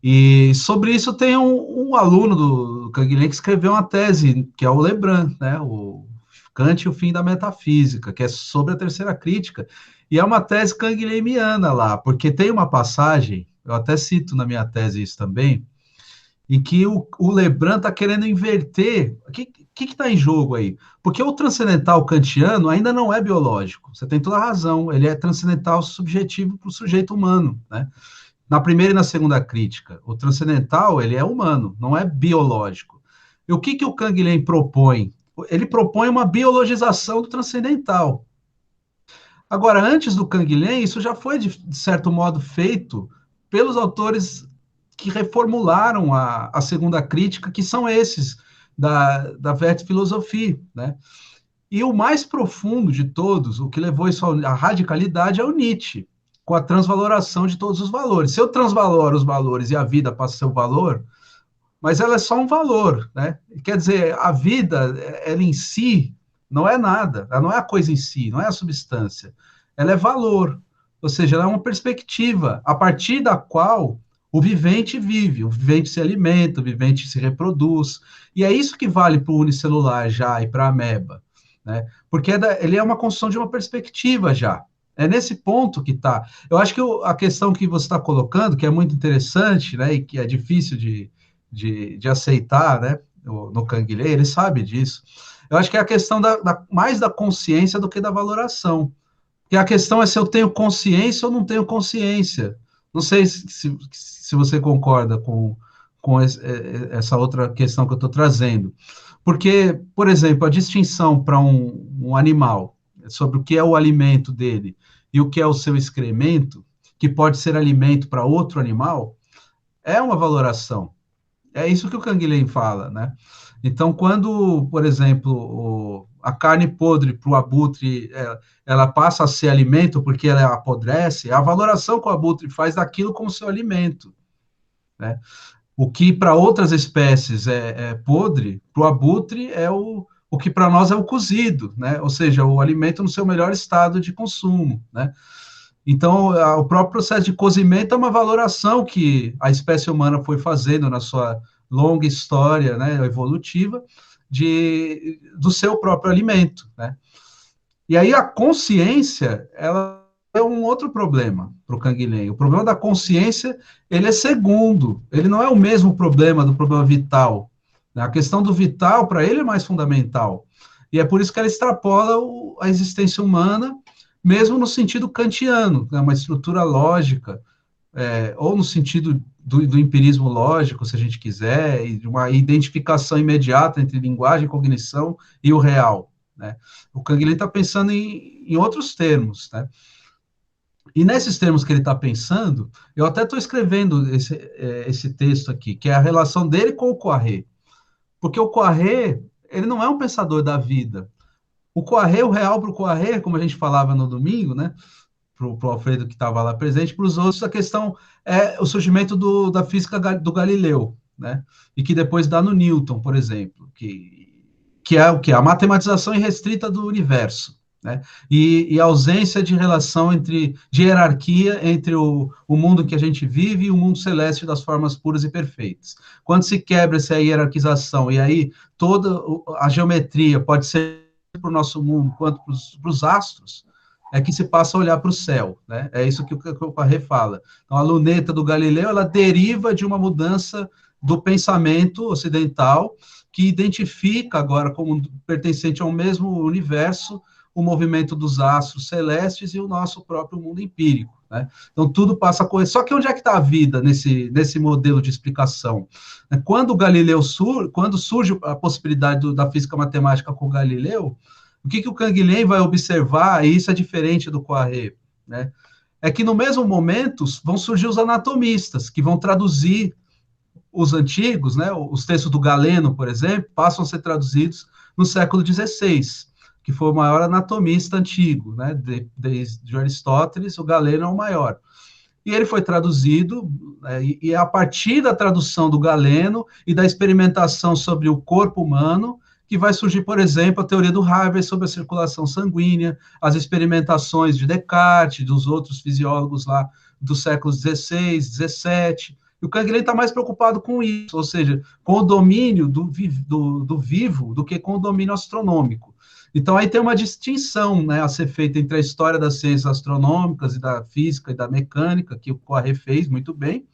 E sobre isso tem um aluno do Canguilhem que escreveu uma tese, que é o Lebrun, né, o Kant e o fim da metafísica, que é sobre a terceira crítica, e é uma tese canguilhemiana lá, porque tem uma passagem, eu até cito na minha tese isso também, em que o Lebrun está querendo inverter. O que está em jogo aí? Porque o transcendental kantiano ainda não é biológico. Você tem toda a razão. Ele é transcendental subjetivo para o sujeito humano, né? Na primeira e na segunda crítica, o transcendental ele é humano, não é biológico. E o que o Canguilhem propõe? Ele propõe uma biologização do transcendental. Agora, antes do Canguilhem, isso já foi, de certo modo, feito pelos autores que reformularam a segunda crítica, que são esses da Wertphilosophie, né? E o mais profundo de todos, o que levou isso à radicalidade, é o Nietzsche, com a transvaloração de todos os valores. Se eu transvaloro os valores e a vida passa a ser o valor, mas ela é só um valor, né? Quer dizer, a vida, ela em si, não é nada, ela não é a coisa em si, não é a substância, ela é valor, ou seja, ela é uma perspectiva, a partir da qual o vivente vive, o vivente se alimenta, o vivente se reproduz, e é isso que vale para o unicelular já e para a ameba, né? Porque ele é uma construção de uma perspectiva já, É nesse ponto que está. Eu acho que a questão que você está colocando, que é muito interessante, né, e que é difícil de aceitar, né, no Canguilhem, ele sabe disso. Eu acho que é a questão mais da consciência do que da valoração. Porque a questão é se eu tenho consciência ou não tenho consciência. Não sei se você concorda com essa outra questão que eu estou trazendo. Porque, por exemplo, a distinção para um animal sobre o que é o alimento dele e o que é o seu excremento, que pode ser alimento para outro animal, é uma valoração. É isso que o Canguilhem fala, né? Então, quando, por exemplo, a carne podre para o abutre, ela passa a ser alimento porque ela apodrece, é a valoração que o abutre faz daquilo como seu alimento, né? O que para outras espécies é podre, para o abutre é o que para nós é o cozido, né? Ou seja, o alimento no seu melhor estado de consumo, né? Então, o próprio processo de cozimento é uma valoração que a espécie humana foi fazendo na sua longa história, né, evolutiva, do seu próprio alimento, né? E aí a consciência, ela é um outro problema para o Canguilhem. O problema da consciência, ele é segundo, ele não é o mesmo problema do problema vital. A questão do vital, para ele, é mais fundamental. E é por isso que ela extrapola a existência humana, mesmo no sentido kantiano, né, uma estrutura lógica, ou no sentido do empirismo lógico, se a gente quiser, e de uma identificação imediata entre linguagem, cognição e o real, né? O Canguilhem está pensando em outros termos, né? E nesses termos que ele está pensando, eu até estou escrevendo esse texto aqui, que é a relação dele com o Poiré, porque o Poiré, ele não é um pensador da vida. O Poiré, o real para o Poiré, como a gente falava no domingo, né? Para o Alfredo que estava lá presente, para os outros a questão é o surgimento da física do Galileu, né? E que depois dá no Newton, por exemplo, que é o que? A matematização irrestrita do universo, né? E a ausência de relação de hierarquia entre o mundo que a gente vive e o mundo celeste das formas puras e perfeitas. Quando se quebra essa hierarquização, e aí toda a geometria pode ser para o nosso mundo quanto para os astros, é que se passa a olhar para o céu, né? É isso que o Poiré fala. Então, a luneta do Galileu, ela deriva de uma mudança do pensamento ocidental, que identifica agora como pertencente ao mesmo universo o movimento dos astros celestes e o nosso próprio mundo empírico, né? Então, tudo passa a correr. Só que onde é que está a vida nesse modelo de explicação? Quando quando surge a possibilidade da física matemática com o Galileu, o que o Canguilhem vai observar, e isso é diferente do Poiré, né? É que no mesmo momento vão surgir os anatomistas, que vão traduzir os antigos, né? Os textos do Galeno, por exemplo, passam a ser traduzidos no século XVI, que foi o maior anatomista antigo, né? Desde Aristóteles, o Galeno é o maior. E ele foi traduzido, e a partir da tradução do Galeno e da experimentação sobre o corpo humano, que vai surgir, por exemplo, a teoria do Harvey sobre a circulação sanguínea, as experimentações de Descartes, dos outros fisiólogos lá dos séculos XVI, XVII. E o Canguilhem está mais preocupado com isso, ou seja, com o domínio do vivo do que com o domínio astronômico. Então, aí tem uma distinção, né, a ser feita entre a história das ciências astronômicas e da física e da mecânica, que o Poiré fez muito bem,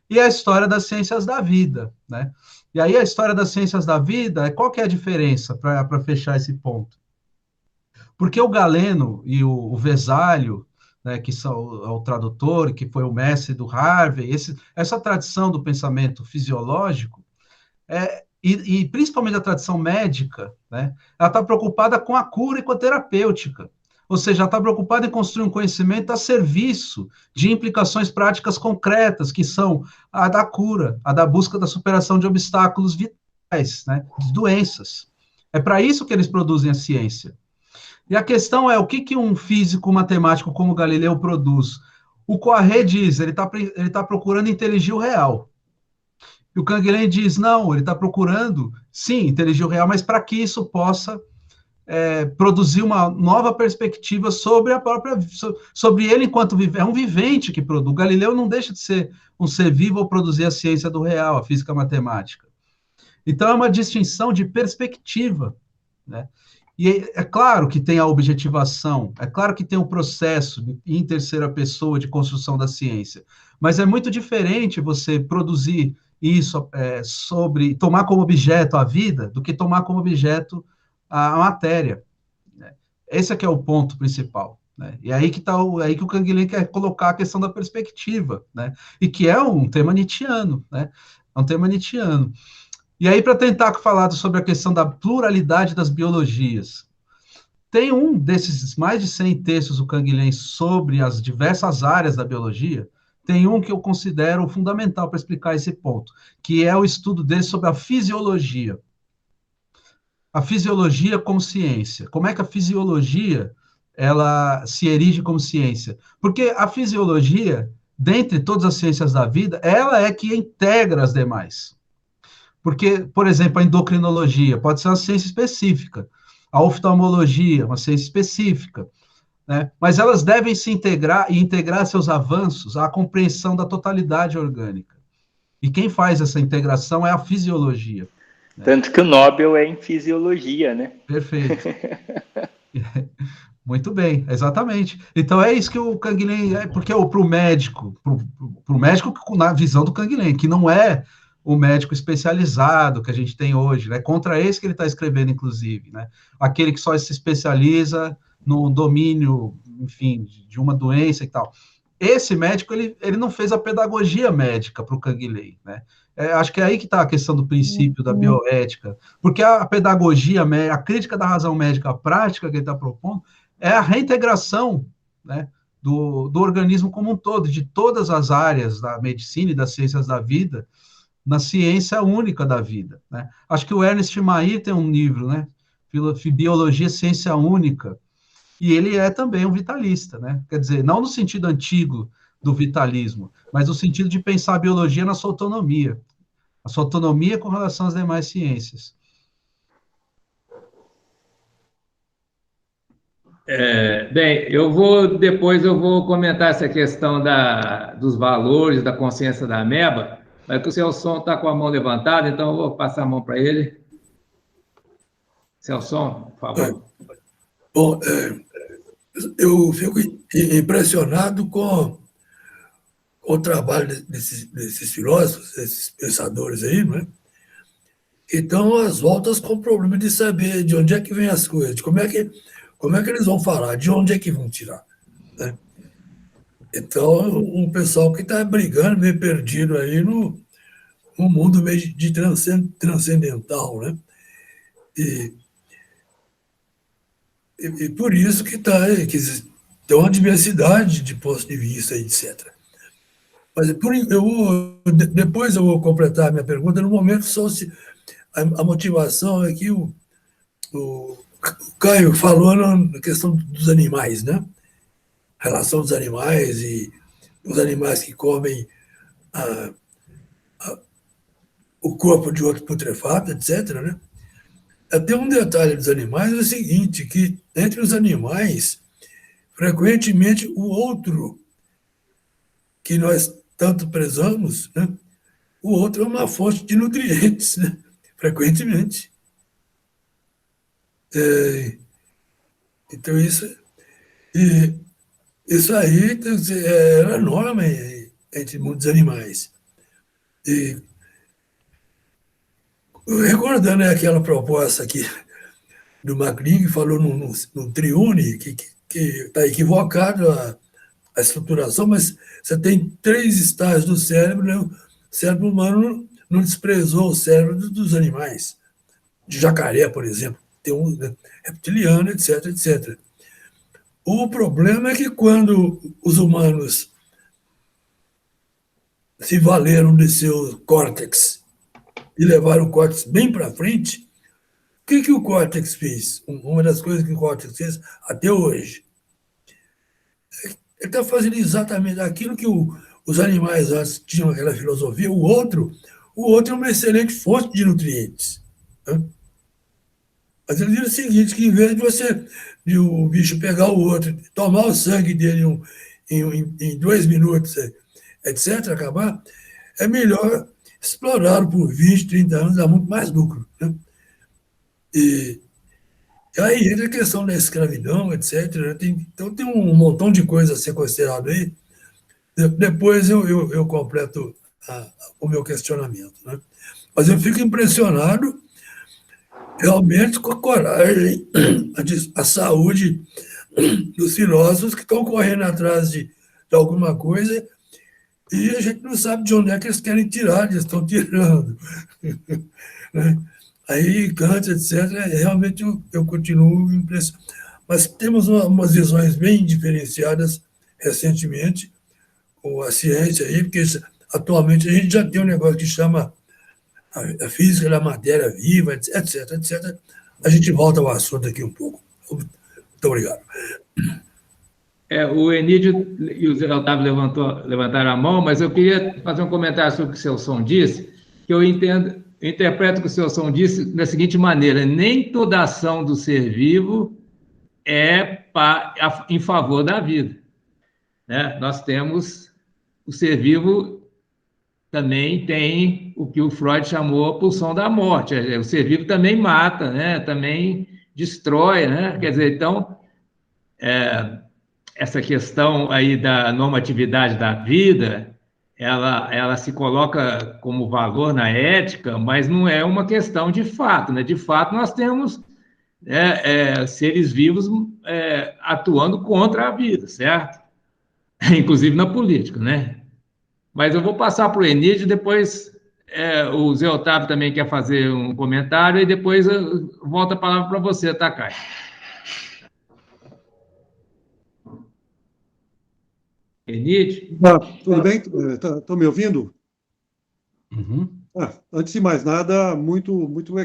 e a história das ciências da vida, né? E aí a história das ciências da vida, qual que é a diferença, para fechar esse ponto? Porque o Galeno e o Vesalho, né, que são o tradutor, que foi o mestre do Harvey, essa tradição do pensamento fisiológico, e principalmente a tradição médica, né, ela está preocupada com a cura e com a terapêutica. Ou seja, ela está preocupada em construir um conhecimento a serviço de implicações práticas concretas, que são a da cura, a da busca da superação de obstáculos vitais, né, de doenças. É para isso que eles produzem a ciência. E a questão é, o que um físico matemático como Galileu produz? O Poiré diz, ele tá procurando inteligir o real. E o Canguilhem diz, não, ele está procurando, sim, inteligir o real, mas para que isso possa produzir uma nova perspectiva sobre sobre ele enquanto é um vivente que produz. O Galileu não deixa de ser um ser vivo ou produzir a ciência do real, a física matemática. Então, é uma distinção de perspectiva, né? E é claro que tem a objetivação, é claro que tem o processo em terceira pessoa de construção da ciência, mas é muito diferente você produzir isso sobre tomar como objeto a vida do que tomar como objeto a matéria. Né? Esse é que é o ponto principal. Né? E aí que aí que o Canguilhem quer colocar a questão da perspectiva, né? E que é um tema nietzschiano, né? É um tema nietzschiano. E aí, para tentar falar sobre a questão da pluralidade das biologias, tem um desses mais de 100 textos do Canguilhem sobre as diversas áreas da biologia, tem um que eu considero fundamental para explicar esse ponto, que é o estudo dele sobre a fisiologia. A fisiologia como ciência. Como é que a fisiologia ela se erige como ciência? Porque a fisiologia, dentre todas as ciências da vida, ela é que integra as demais. Porque, por exemplo, a endocrinologia pode ser uma ciência específica, a oftalmologia, uma ciência específica, né? Mas elas devem se integrar e integrar seus avanços à compreensão da totalidade orgânica. E quem faz essa integração é a fisiologia. Né? Tanto que o Nobel é em fisiologia, né? Perfeito. Muito bem, exatamente. Então é isso que o Canguilhem porque para o médico, na visão do Canguilhem, que não é o médico especializado que a gente tem hoje, né? Contra esse que ele está escrevendo, inclusive, né? Aquele que só se especializa no domínio, enfim, de uma doença e tal. Esse médico, ele não fez a pedagogia médica para o Canguilhem, né? Acho que é aí que está a questão do princípio da bioética, porque a pedagogia, a crítica da razão médica, a prática que ele está propondo, é a reintegração, né, do organismo como um todo, de todas as áreas da medicina e das ciências da vida, na ciência única da vida. Né? Acho que o Ernest Mayr tem um livro, né, Biologia, Ciência Única, e ele é também um vitalista, né? Quer dizer, não no sentido antigo do vitalismo, mas no sentido de pensar a biologia na sua autonomia, a sua autonomia com relação às demais ciências. Bem, depois eu vou comentar essa questão dos valores, da consciência da ameba, mas que o Celson está com a mão levantada, então eu vou passar a mão para ele. Celson, por favor. Bom, eu fico impressionado com o trabalho desses filósofos, desses pensadores aí, não é? Que estão às voltas com o problema de saber de onde é que vem as coisas, de como é que eles vão falar, de onde é que vão tirar. Né? Então, um pessoal que está brigando, meio perdido aí no mundo meio de transcendental, né? E por isso que tem uma diversidade de pontos de vista, etc. Mas depois eu vou completar a minha pergunta. No momento, só se a motivação é que o Caio falou na questão dos animais, né? A relação dos animais e os animais que comem o corpo de outro putrefato, etc., né? Até um detalhe dos animais é o seguinte, que entre os animais, frequentemente o outro que nós tanto prezamos, né? O outro é uma fonte de nutrientes, né? Frequentemente. Então, isso aí era norma entre muitos animais. E, recordando aquela proposta aqui do MacLean, que falou no triune, que está equivocado a estruturação, mas você tem 3 estágios do cérebro, né? O cérebro humano não desprezou o cérebro dos animais. De jacaré, por exemplo, tem um, né, reptiliano, etc, etc. O problema é que quando os humanos se valeram de seu córtex e levaram o córtex bem para frente, o que o córtex fez? Uma das coisas que o córtex fez até hoje, ele está fazendo exatamente aquilo que os animais antes tinham aquela filosofia. O outro é uma excelente fonte de nutrientes. Né? Mas ele diz o seguinte, que em vez de o bicho pegar o outro, tomar o sangue dele em 2 minutos, etc., acabar, é melhor explorar por 20, 30 anos, dá muito mais lucro. Né? E aí entra a questão da escravidão, etc. Então tem um montão de coisas a ser considerado aí. Depois eu completo o meu questionamento, né? Mas eu fico impressionado realmente com a coragem, a saúde dos filósofos que estão correndo atrás de alguma coisa e a gente não sabe de onde é que eles querem tirar, eles estão tirando. Aí, Kant, etc., realmente eu continuo impressionado. Mas temos umas visões bem diferenciadas recentemente com a ciência aí, porque atualmente a gente já tem um negócio que chama a física da matéria viva, etc, etc. A gente volta ao assunto aqui um pouco. Muito obrigado. O Enídio e o Zé Otávio levantaram a mão, mas eu queria fazer um comentário sobre o que o Celson disse, que eu interpreto o que o Celson disse da seguinte maneira: nem toda ação do ser vivo é em favor da vida, né? Nós temos o ser vivo também tem o que o Freud chamou a pulsão da morte. O ser vivo também mata, né? Também destrói, né? Quer dizer, então, essa questão aí da normatividade da vida, ela se coloca como valor na ética, mas não é uma questão de fato, né? De fato, nós temos seres vivos atuando contra a vida, certo? Inclusive na política, né? Mas eu vou passar para o Enídio, depois o Zé Otávio também quer fazer um comentário, e depois eu volto a palavra para você, tá, Caio? Enídio? Tudo bem? Estão me ouvindo? Uhum. Antes de mais nada, muito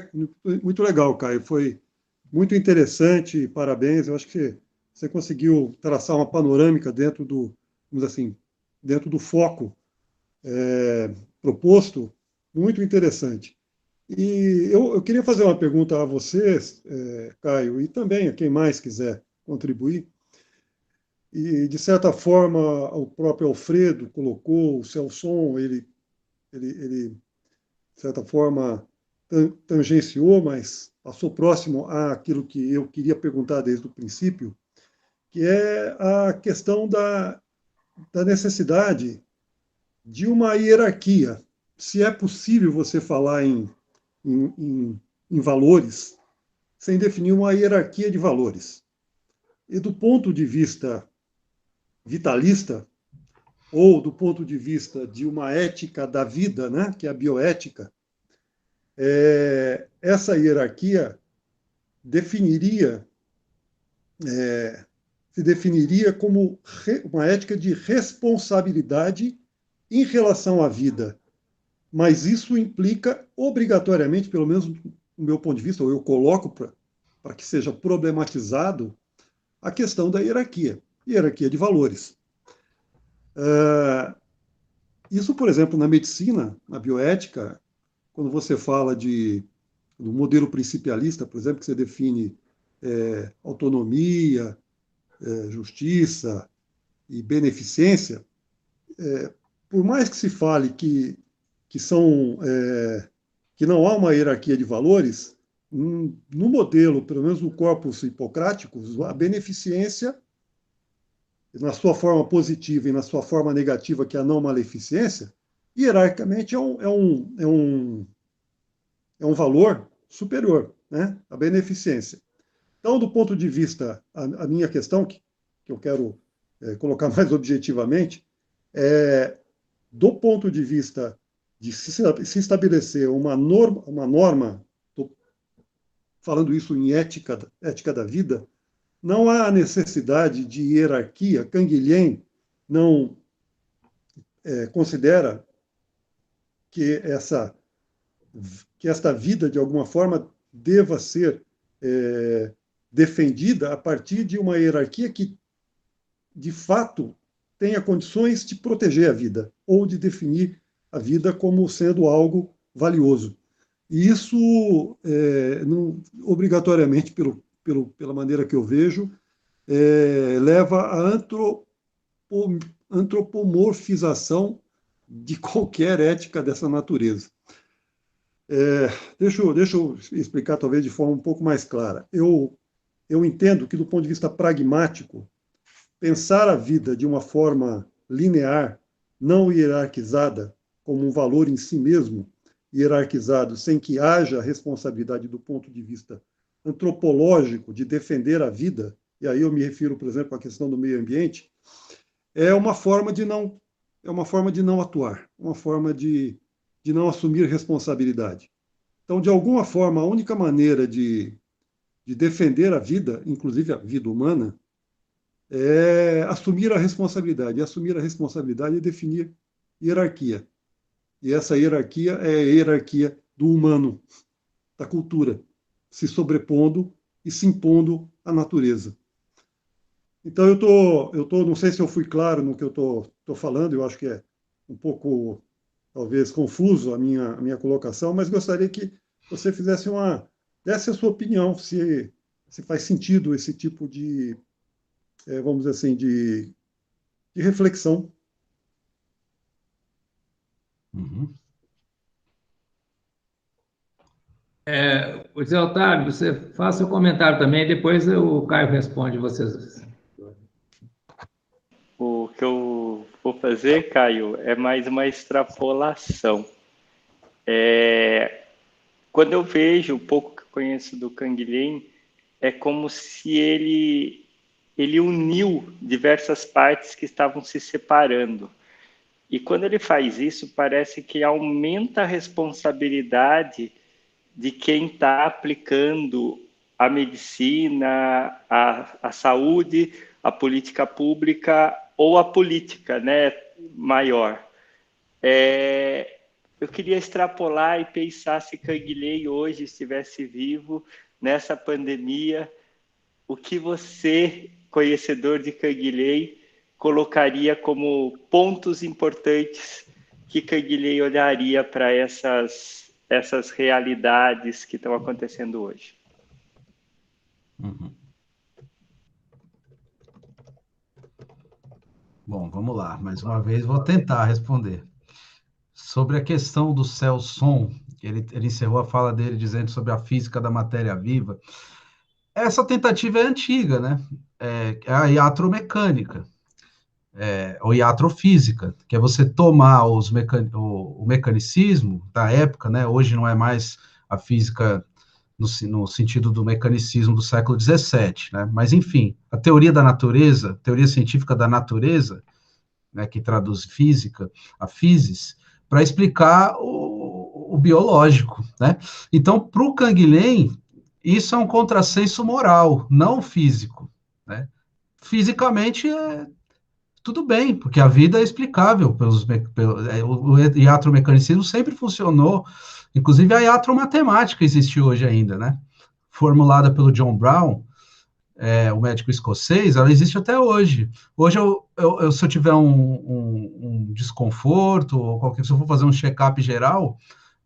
legal, Caio. Foi muito interessante, parabéns. Eu acho que você conseguiu traçar uma panorâmica dentro do, vamos dizer assim, dentro do foco proposto, muito interessante. E eu queria fazer uma pergunta a vocês, Caio, e também a quem mais quiser contribuir. E, de certa forma, o próprio Alfredo colocou, o Celson, de certa forma, tangenciou, mas passou próximo àquilo que eu queria perguntar desde o princípio, que é a questão da necessidade de uma hierarquia. Se é possível você falar em valores sem definir uma hierarquia de valores. E do ponto de vista vitalista, ou do ponto de vista de uma ética da vida, né, que é a bioética, essa hierarquia se definiria como uma ética de responsabilidade em relação à vida. Mas isso implica obrigatoriamente, pelo menos do meu ponto de vista, ou eu coloco para que seja problematizado, a questão da hierarquia de valores. Isso, por exemplo, na medicina, na bioética, quando você fala do modelo principialista, por exemplo, que você define autonomia, justiça e beneficência, por mais que se fale que não há uma hierarquia de valores, no modelo, pelo menos no corpus hipocrático, a beneficência, na sua forma positiva e na sua forma negativa, que é a não maleficência, hierarquicamente é um valor superior, né? A beneficência. Então, do ponto de vista, a minha questão, que eu quero colocar mais objetivamente, do ponto de vista de se estabelecer uma norma, estou falando isso em ética da vida, não há necessidade de hierarquia. Canguilhem não considera que esta vida, de alguma forma, deva ser defendida a partir de uma hierarquia que, de fato, tenha condições de proteger a vida ou de definir a vida como sendo algo valioso. E isso, obrigatoriamente, pela maneira que eu vejo, leva à antropomorfização de qualquer ética dessa natureza. Deixa eu explicar, talvez, de forma um pouco mais clara. Eu eu entendo que, do ponto de vista pragmático, pensar a vida de uma forma linear, não hierarquizada, como um valor em si mesmo, hierarquizado, sem que haja responsabilidade do ponto de vista antropológico de defender a vida, e aí eu me refiro, por exemplo, à questão do meio ambiente, é uma forma de não atuar, uma forma de não assumir responsabilidade. Então, de alguma forma, a única maneira de defender a vida, inclusive a vida humana, é assumir a responsabilidade. E assumir a responsabilidade é definir hierarquia. E essa hierarquia é a hierarquia do humano, da cultura, se sobrepondo e se impondo à natureza. Então, não sei se eu fui claro no que eu estou falando, eu acho que é um pouco, talvez, confuso a minha colocação, mas gostaria que você desse a sua opinião, se faz sentido esse tipo de, vamos dizer assim, de reflexão. Uhum. O Zé Otávio, você faça o comentário também, depois o Caio responde vocês. O que eu vou fazer, Caio, é mais uma extrapolação. Quando eu vejo o pouco que eu conheço do Canguilhem, é como se ele uniu diversas partes que estavam se separando. E quando ele faz isso, parece que aumenta a responsabilidade de quem está aplicando a medicina, a saúde, a política pública ou a política, né, maior. Eu queria extrapolar e pensar se Canguilhem hoje estivesse vivo nessa pandemia, o que você, conhecedor de Canguilhem, colocaria como pontos importantes que Canguilhem olharia para essas realidades que estão acontecendo hoje? Uhum. Bom, vamos lá. Mais uma vez, vou tentar responder. Sobre a questão do céu-som, ele encerrou a fala dele dizendo sobre a física da matéria viva. Essa tentativa é antiga, né? É a iatromecânica, ou iatrofísica, que é você tomar o mecanicismo da época, né? Hoje não é mais a física no sentido do mecanicismo do século XVII, né? Mas, enfim, a teoria da natureza, teoria científica da natureza, né, que traduz física, a physis, para explicar o biológico, né? Então, para o Canguilhem, isso é um contrassenso moral, não físico, né? Fisicamente, tudo bem, porque a vida é explicável o iatromecanicismo sempre funcionou, inclusive a iatromatemática existe hoje ainda, né? Formulada pelo John Brown, o médico escocês, ela existe até hoje. Hoje, se eu tiver um desconforto, ou se eu for fazer um check-up geral,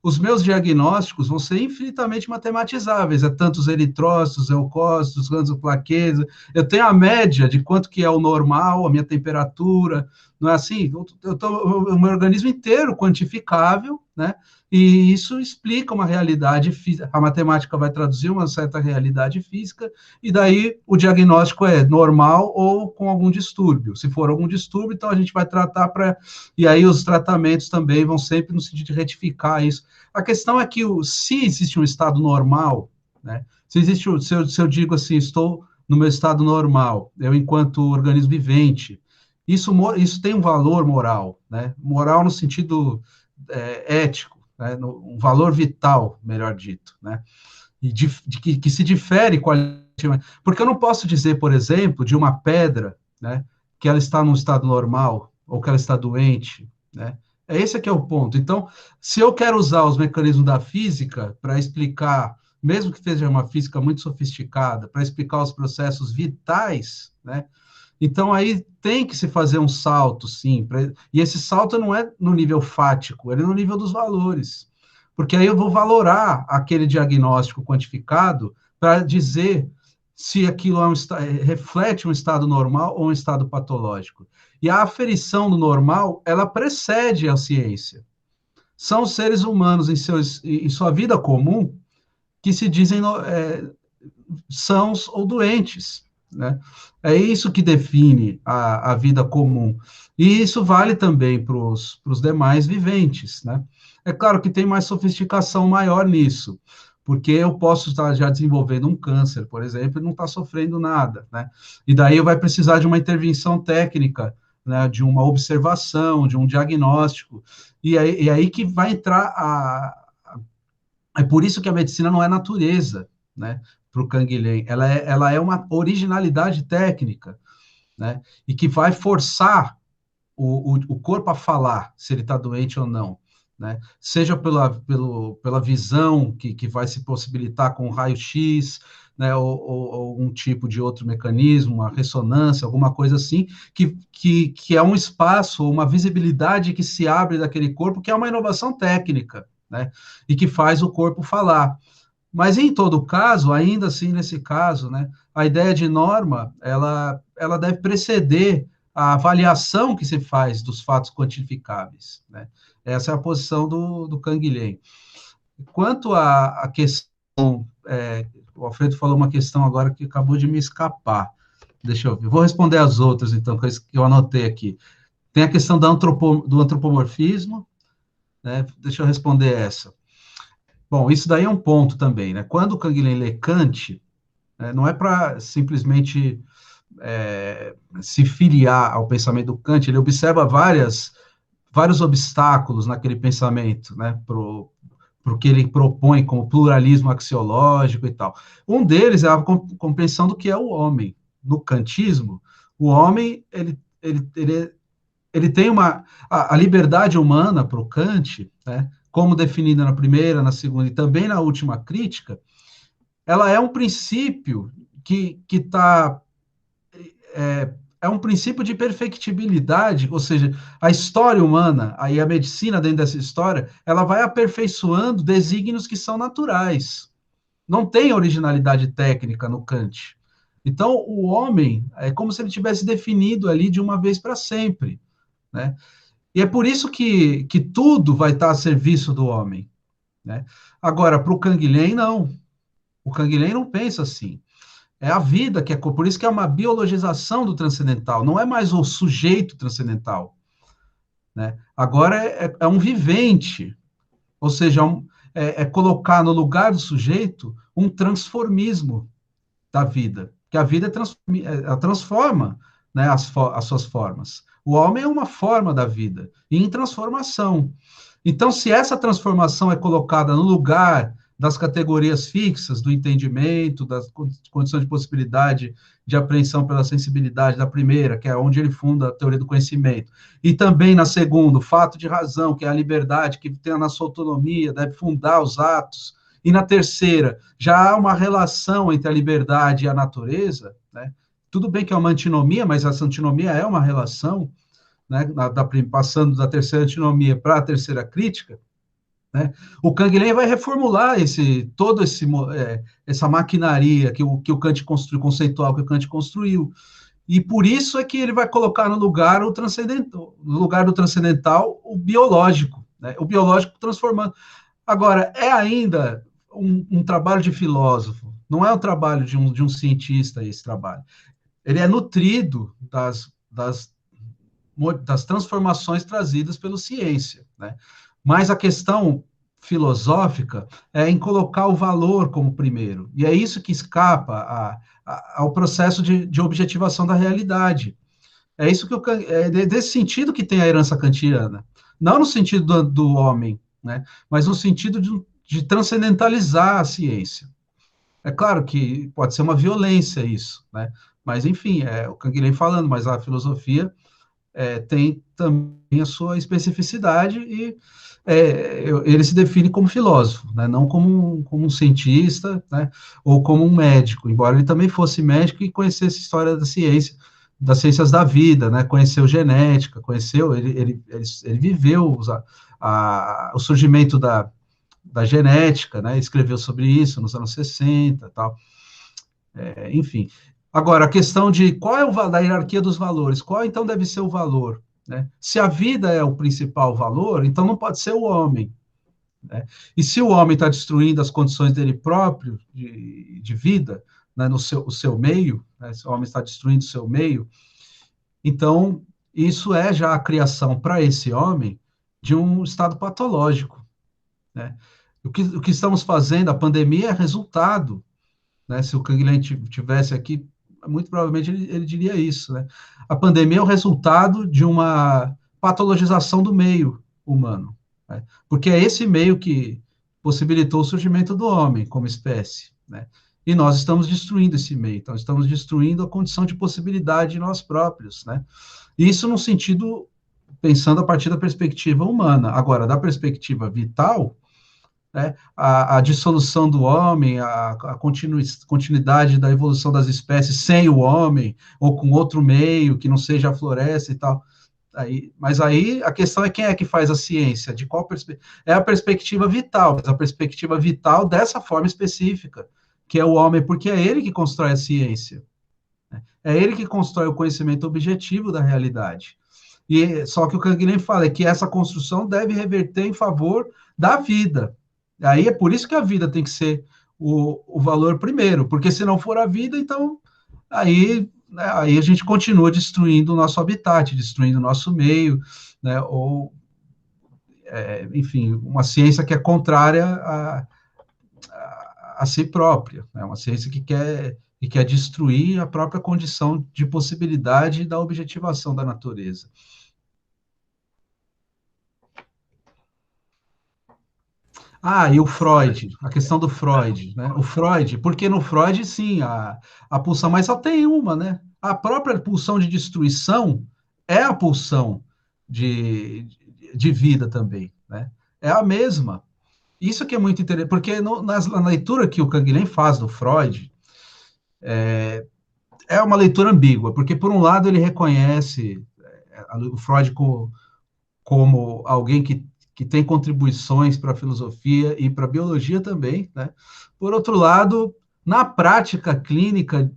os meus diagnósticos vão ser infinitamente matematizáveis. É tantos eritrócitos, leucócitos, quantos plaquetas. Eu tenho a média de quanto que é o normal, a minha temperatura, não é assim? O meu organismo inteiro quantificável, né? E isso explica uma realidade física. A matemática vai traduzir uma certa realidade física, e daí o diagnóstico é normal ou com algum distúrbio. Se for algum distúrbio, então a gente vai tratar e aí os tratamentos também vão sempre no sentido de retificar isso. A questão é que se existe um estado normal, né? Se eu digo assim, estou no meu estado normal, eu enquanto organismo vivente, isso tem um valor moral, né? Moral no sentido ético, né? Um valor vital, melhor dito, né? E que se difere qualitativamente. Porque eu não posso dizer, por exemplo, de uma pedra, né, que ela está num estado normal, ou que ela está doente, né? Esse aqui é o ponto. Então, se eu quero usar os mecanismos da física para explicar, mesmo que seja uma física muito sofisticada, para explicar os processos vitais, né? Então, aí tem que se fazer um salto, sim. E esse salto não é no nível fático, ele é no nível dos valores. Porque aí eu vou valorar aquele diagnóstico quantificado para dizer se aquilo reflete um estado normal ou um estado patológico. E a aferição do normal, ela precede a ciência. São os seres humanos em sua vida comum que se dizem sãos ou doentes, né? É isso que define a vida comum. E isso vale também para os demais viventes, né? É claro que tem mais sofisticação maior nisso, porque eu posso estar já desenvolvendo um câncer, por exemplo, e não estar sofrendo nada, né? E daí vai precisar de uma intervenção técnica, né, de uma observação, de um diagnóstico, e aí que vai entrar é por isso que a medicina não é natureza, né, para o Canguilhem, ela é uma originalidade técnica, né, e que vai forçar o corpo a falar, se ele está doente ou não, né, seja pela visão que vai se possibilitar com raio-x, né, ou um tipo de outro mecanismo, uma ressonância, alguma coisa assim, que é um espaço, uma visibilidade que se abre daquele corpo, que é uma inovação técnica, né, e que faz o corpo falar. Mas em todo caso, ainda assim, nesse caso, né, a ideia de norma, ela deve preceder a avaliação que se faz dos fatos quantificáveis, né? Essa é a posição do Canguilhem. Quanto à questão, o Alfredo falou uma questão agora que acabou de me escapar. Deixa eu ver. Vou responder as outras, então, que eu anotei aqui. Tem a questão do antropomorfismo, né? Deixa eu responder essa. Bom, isso daí é um ponto também, né? Quando o Canguilhem lê Kant, não é para simplesmente se filiar ao pensamento do Kant, ele observa vários obstáculos naquele pensamento, né? Pro que ele propõe como pluralismo axiológico e tal. Um deles é a compreensão do que é o homem. No kantismo, o homem, ele tem a liberdade humana para o Kant, né, como definida na primeira, na segunda e também na última crítica, ela é um princípio que está é um princípio de perfectibilidade, ou seja, a história humana, aí a medicina dentro dessa história, ela vai aperfeiçoando desígnios que são naturais. Não tem originalidade técnica no Kant. Então, o homem é como se ele tivesse definido ali de uma vez para sempre, né? E é por isso que tudo vai estar a serviço do homem, né? Agora, para o Canguilhem, não. O Canguilhem não pensa assim. É a vida que é, por isso que é uma biologização do transcendental, não é mais o sujeito transcendental, né? Agora é um vivente, ou seja, é colocar no lugar do sujeito um transformismo da vida, que a vida ela transforma, né, as suas formas. O homem é uma forma da vida, em transformação. Então, se essa transformação é colocada no lugar das categorias fixas, do entendimento, das condições de possibilidade de apreensão pela sensibilidade da primeira, que é onde ele funda a teoria do conhecimento, e também na segunda, o fato de razão, que é a liberdade, que tem na sua autonomia, deve fundar os atos, e na terceira, já há uma relação entre a liberdade e a natureza, né? Tudo bem que é uma antinomia, mas essa antinomia é uma relação, né? Passando da terceira antinomia para a terceira crítica, né? O Canguilhem vai reformular essa maquinaria que o Kant construiu, conceitual que o Kant construiu. E por isso é que ele vai colocar no lugar o transcendental, no lugar do transcendental, o biológico, né? O biológico transformando. Agora, é ainda um trabalho de filósofo, não é um trabalho de um cientista esse trabalho. Ele é nutrido das transformações trazidas pela ciência, né? Mas a questão filosófica é em colocar o valor como primeiro, e é isso que escapa ao processo de objetivação da realidade. É isso é desse sentido que tem a herança kantiana, não no sentido do homem, né? Mas no sentido de transcendentalizar a ciência. É claro que pode ser uma violência isso, né? Mas, enfim, o Canguilhem falando, mas a filosofia tem também a sua especificidade e ele se define como filósofo, né? Não como um cientista, né? Ou como um médico, embora ele também fosse médico e conhecesse a história da ciência, das ciências da vida, né? Conheceu genética, ele viveu o surgimento da genética, né? Escreveu sobre isso nos anos 60 tal. Enfim. Agora, a questão de qual é da hierarquia dos valores, qual então deve ser o valor, né? Se a vida é o principal valor, então não pode ser o homem, né? E se o homem está destruindo as condições dele próprio de vida, né, no seu meio, né, se o homem está destruindo o seu meio, então isso é já a criação para esse homem de um estado patológico, né? O que estamos fazendo, a pandemia é resultado, né? Se o Canguilhem tivesse aqui, muito provavelmente ele diria isso, né? A pandemia é o resultado de uma patologização do meio humano, né? Porque é esse meio que possibilitou o surgimento do homem como espécie, né? E nós estamos destruindo esse meio, então estamos destruindo a condição de possibilidade de nós próprios, né? Isso no sentido, pensando a partir da perspectiva humana. Agora, da perspectiva vital, né, a dissolução do homem, a continuidade da evolução das espécies sem o homem, ou com outro meio que não seja a floresta e tal. Mas aí a questão é quem é que faz a ciência, de qual é a perspectiva vital, mas a perspectiva vital dessa forma específica, que é o homem, porque é ele que constrói a ciência, né? É ele que constrói o conhecimento objetivo da realidade. E só que o Canguilhem fala é que essa construção deve reverter em favor da vida. Aí é por isso que a vida tem que ser o valor primeiro, porque se não for a vida, então aí, né, aí a gente continua destruindo o nosso habitat, destruindo o nosso meio, né, ou, enfim, uma ciência que é contrária a si própria, né, uma ciência que quer destruir a própria condição de possibilidade da objetivação da natureza. Ah, e o Freud, a questão do Freud, né? O Freud, porque no Freud, sim, a pulsão, mas só tem uma, né? A própria pulsão de destruição é a pulsão de vida também, né? É a mesma. Isso que é muito interessante, porque na leitura que o Canguilhem faz do Freud, é uma leitura ambígua, porque por um lado ele reconhece o Freud como alguém que tem contribuições para a filosofia e para a biologia também, né? Por outro lado, na prática clínica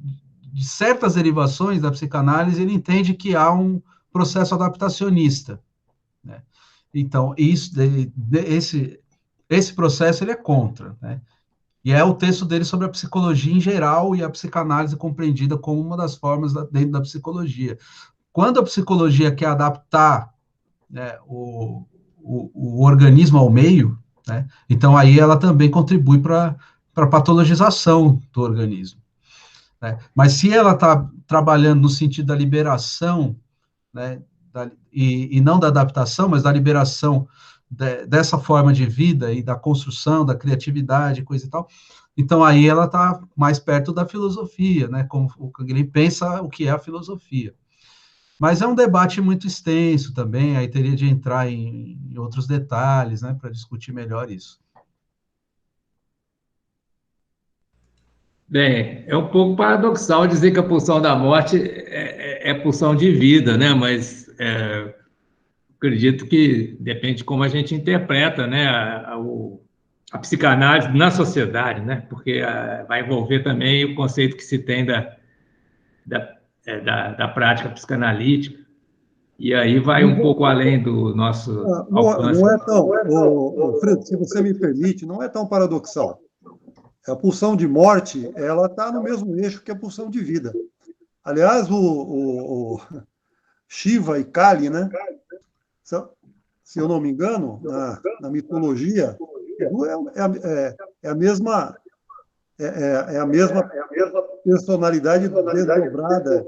de certas derivações da psicanálise, ele entende que há um processo adaptacionista, né? Então, esse processo ele é contra, né? E é o texto dele sobre a psicologia em geral e a psicanálise compreendida como uma das formas dentro da psicologia. Quando a psicologia quer adaptar, né, o organismo ao meio, né, então aí ela também contribui para a patologização do organismo, né? Mas se ela está trabalhando no sentido da liberação, né, e não da adaptação, mas da liberação dessa forma de vida e da construção, da criatividade, coisa e tal, então aí ela está mais perto da filosofia, né, como o Canguilhem pensa o que é a filosofia. Mas é um debate muito extenso também, aí teria de entrar em outros detalhes, né, para discutir melhor isso. Bem, é um pouco paradoxal dizer que a pulsão da morte é pulsão de vida, né? Mas acredito que depende de como a gente interpreta, né, a psicanálise na sociedade, né? Porque vai envolver também o conceito que se tem da prática psicanalítica, e aí vai um pouco além do nosso alcance. Não é tão, Fredo, se você me permite, não é tão paradoxal. A pulsão de morte, ela está no mesmo eixo que a pulsão de vida. Aliás, o Shiva e Kali, né? Se eu não me engano, na mitologia, é a mesma personalidade desdobrada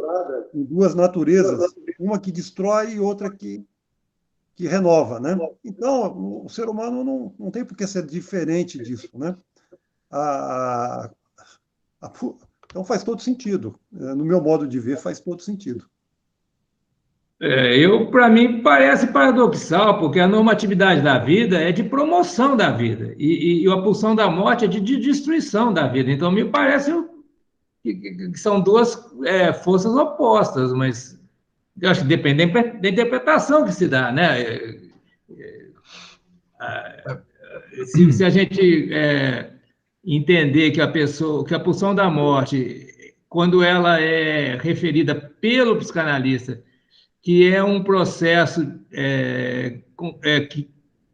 em duas naturezas, uma que destrói e outra que renova, né? Então, o ser humano não tem por que ser diferente disso, né? Então faz todo sentido. No meu modo de ver, faz todo sentido. Para mim, parece paradoxal, porque a normatividade da vida é de promoção da vida, e a pulsão da morte é de destruição da vida. Então, me parece que são duas forças opostas, mas eu acho que depende da interpretação que se dá, né? Se a gente entender que a pulsão da morte, quando ela é referida pelo psicanalista, que é um processo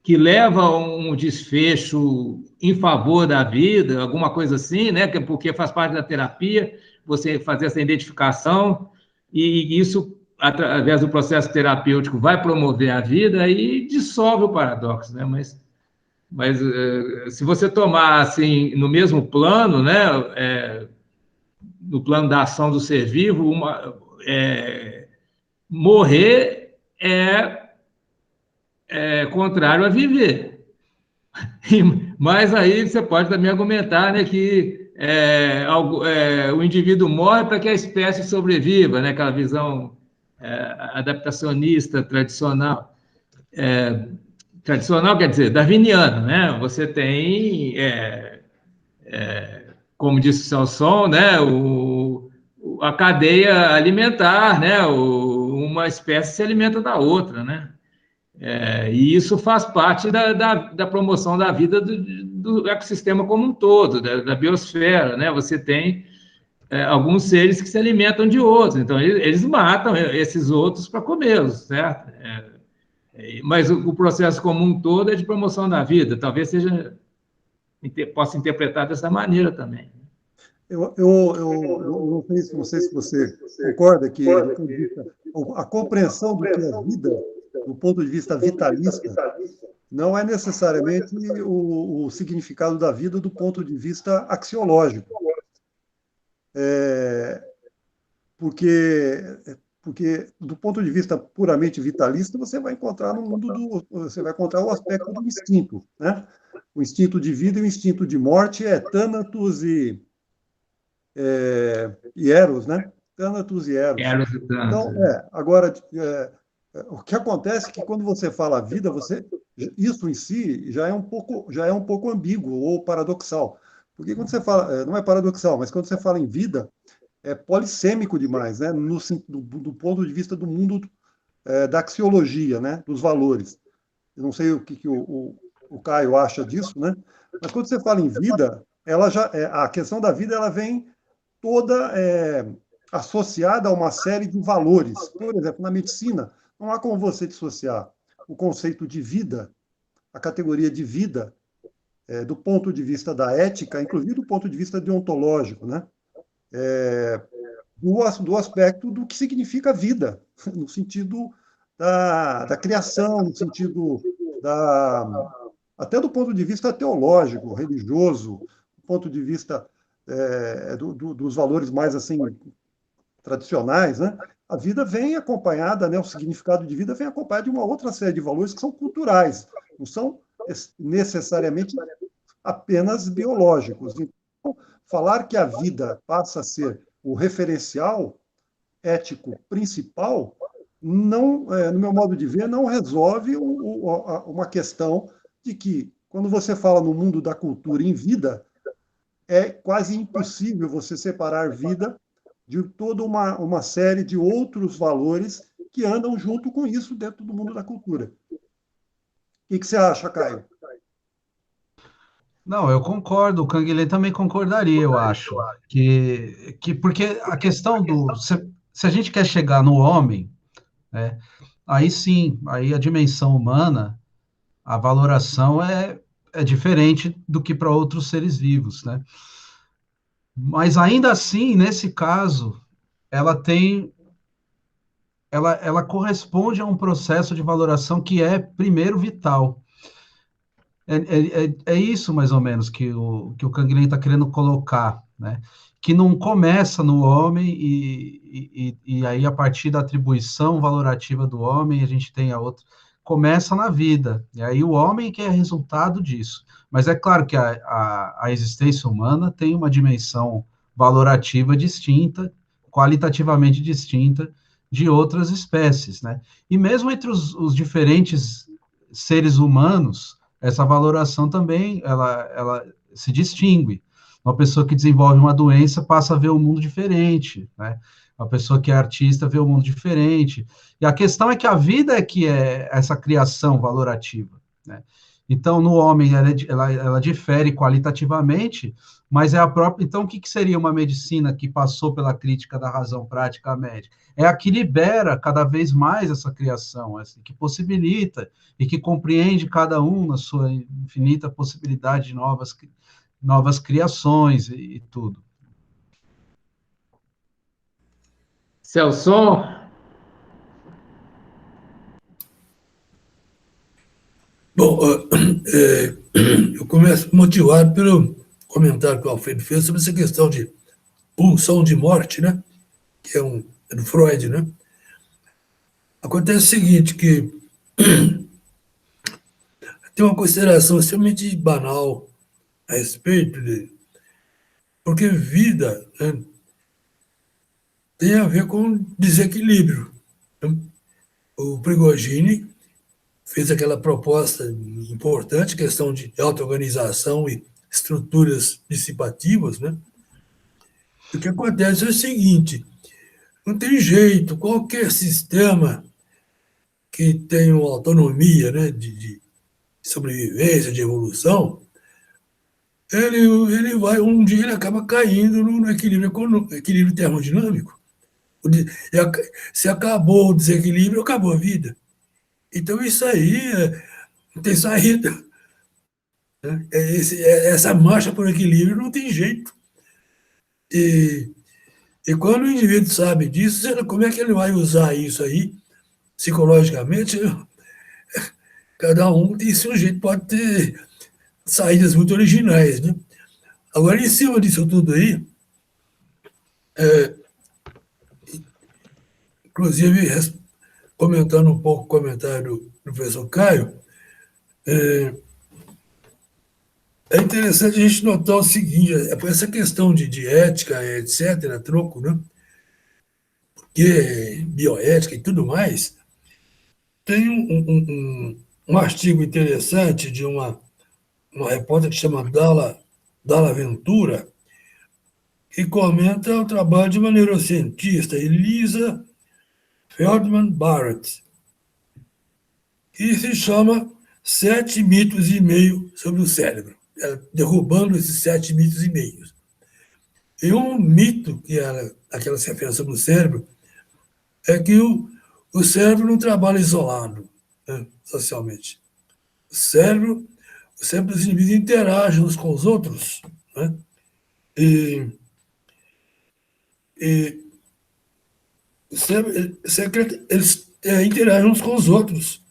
que leva a um desfecho em favor da vida, alguma coisa assim, né? Porque faz parte da terapia, você fazer essa identificação, e isso, através do processo terapêutico, vai promover a vida e dissolve o paradoxo, né? Mas se você tomar, assim, no mesmo plano, né? No plano da ação do ser vivo, morrer é contrário a viver. Mas aí você pode também argumentar, né, que o indivíduo morre para que a espécie sobreviva, né, aquela visão adaptacionista tradicional. Tradicional quer dizer darwiniano, né? Você tem, como disse o Samson, né, a cadeia alimentar, né? Uma espécie se alimenta da outra, né? E isso faz parte da promoção da vida do ecossistema como um todo, da biosfera, né? Você tem alguns seres que se alimentam de outros, então eles matam esses outros para comê-los, certo? Mas o processo como um todo é de promoção da vida, talvez possa interpretar dessa maneira também. Eu não sei se você concorda que, do ponto de vista, a compreensão do que é vida, do ponto de vista vitalista, não é necessariamente o significado da vida do ponto de vista axiológico. Porque do ponto de vista puramente vitalista, você vai encontrar no mundo você vai encontrar o aspecto do instinto, né? O instinto de vida e o instinto de morte é Thanatos e Eros, né? Thanatos e Eros. Então, agora, o que acontece é que quando você fala vida, isso em si já é um pouco ambíguo ou paradoxal. Porque quando você fala, não é paradoxal, mas quando você fala em vida, é polissêmico demais, né? Do ponto de vista do mundo da axiologia, né? Dos valores. Eu não sei o que o Caio acha disso, né? Mas quando você fala em vida, a questão da vida ela vem toda associada a uma série de valores. Por exemplo, na medicina, não há como você dissociar o conceito de vida, a categoria de vida, do ponto de vista da ética, inclusive do ponto de vista deontológico, né? Do aspecto do que significa vida, no sentido da criação, no sentido até do ponto de vista teológico, religioso, do ponto de vista dos valores mais assim tradicionais, né? A vida vem acompanhada, né? O significado de vida vem acompanhado de uma outra série de valores que são culturais, não são necessariamente apenas biológicos. Então, falar que a vida passa a ser o referencial ético principal, não, no meu modo de ver, não resolve uma questão de que, quando você fala no mundo da cultura em vida, é quase impossível você separar vida de toda uma série de outros valores que andam junto com isso dentro do mundo da cultura. O que você acha, Caio? Não, eu concordo, o Canguilhem também concordaria, eu acho, porque a questão se a gente quer chegar no homem, né, aí sim, aí a dimensão humana, a valoração é diferente do que para outros seres vivos, né? Mas ainda assim, nesse caso, ela corresponde a um processo de valoração que é primeiro vital. É isso, mais ou menos, que o Canguilhem está querendo colocar, né? Que não começa no homem e aí, a partir da atribuição valorativa do homem, a gente tem a outra. Começa na vida, e aí o homem que é resultado disso. Mas é claro que a existência humana tem uma dimensão valorativa distinta, qualitativamente distinta de outras espécies, né? E mesmo entre os diferentes seres humanos, essa valoração também, ela se distingue. Uma pessoa que desenvolve uma doença passa a ver o mundo diferente, né? Uma pessoa que é artista vê o mundo diferente. E a questão é que a vida é que é essa criação valorativa, né? Então, no homem, ela difere qualitativamente, mas é a própria... Então, o que seria uma medicina que passou pela crítica da razão prática médica? É a que libera cada vez mais essa criação, que possibilita e que compreende cada um na sua infinita possibilidade de novas criações e tudo. Celso? Bom, eu começo motivado pelo comentário que o Alfredo fez sobre essa questão de pulsão de morte, né? Que é do Freud, né? Acontece o seguinte, que tem uma consideração extremamente banal a respeito de... Porque vida, né, tem a ver com desequilíbrio, né? O Prigogine fez aquela proposta importante, questão de auto-organização e estruturas dissipativas, né? O que acontece é o seguinte, não tem jeito, qualquer sistema que tenha uma autonomia, né, de sobrevivência, de evolução, ele vai, um dia ele acaba caindo no equilíbrio termodinâmico. Se acabou o desequilíbrio, acabou a vida. Então, isso aí não tem saída. Né? Essa marcha por equilíbrio não tem jeito. E quando o indivíduo sabe disso, como é que ele vai usar isso aí psicologicamente? Cada um tem seu jeito, pode ter saídas muito originais. Né? Agora, em cima disso tudo aí, inclusive, comentando um pouco o comentário do professor Caio, é interessante a gente notar o seguinte, essa questão de ética, etc., troco, né? Porque bioética e tudo mais, tem um artigo interessante de uma repórter que chama Dalla Ventura, que comenta o trabalho de uma neurocientista, Elisa Feldman Barrett, que se chama 7 mitos e meio sobre o cérebro, derrubando esses 7 mitos e meios. E um mito que ela se refere sobre o cérebro é que o cérebro não trabalha isolado, né, socialmente. O cérebro dos indivíduos interage uns com os outros, né, e o cérebro, eles interagem uns com os outros,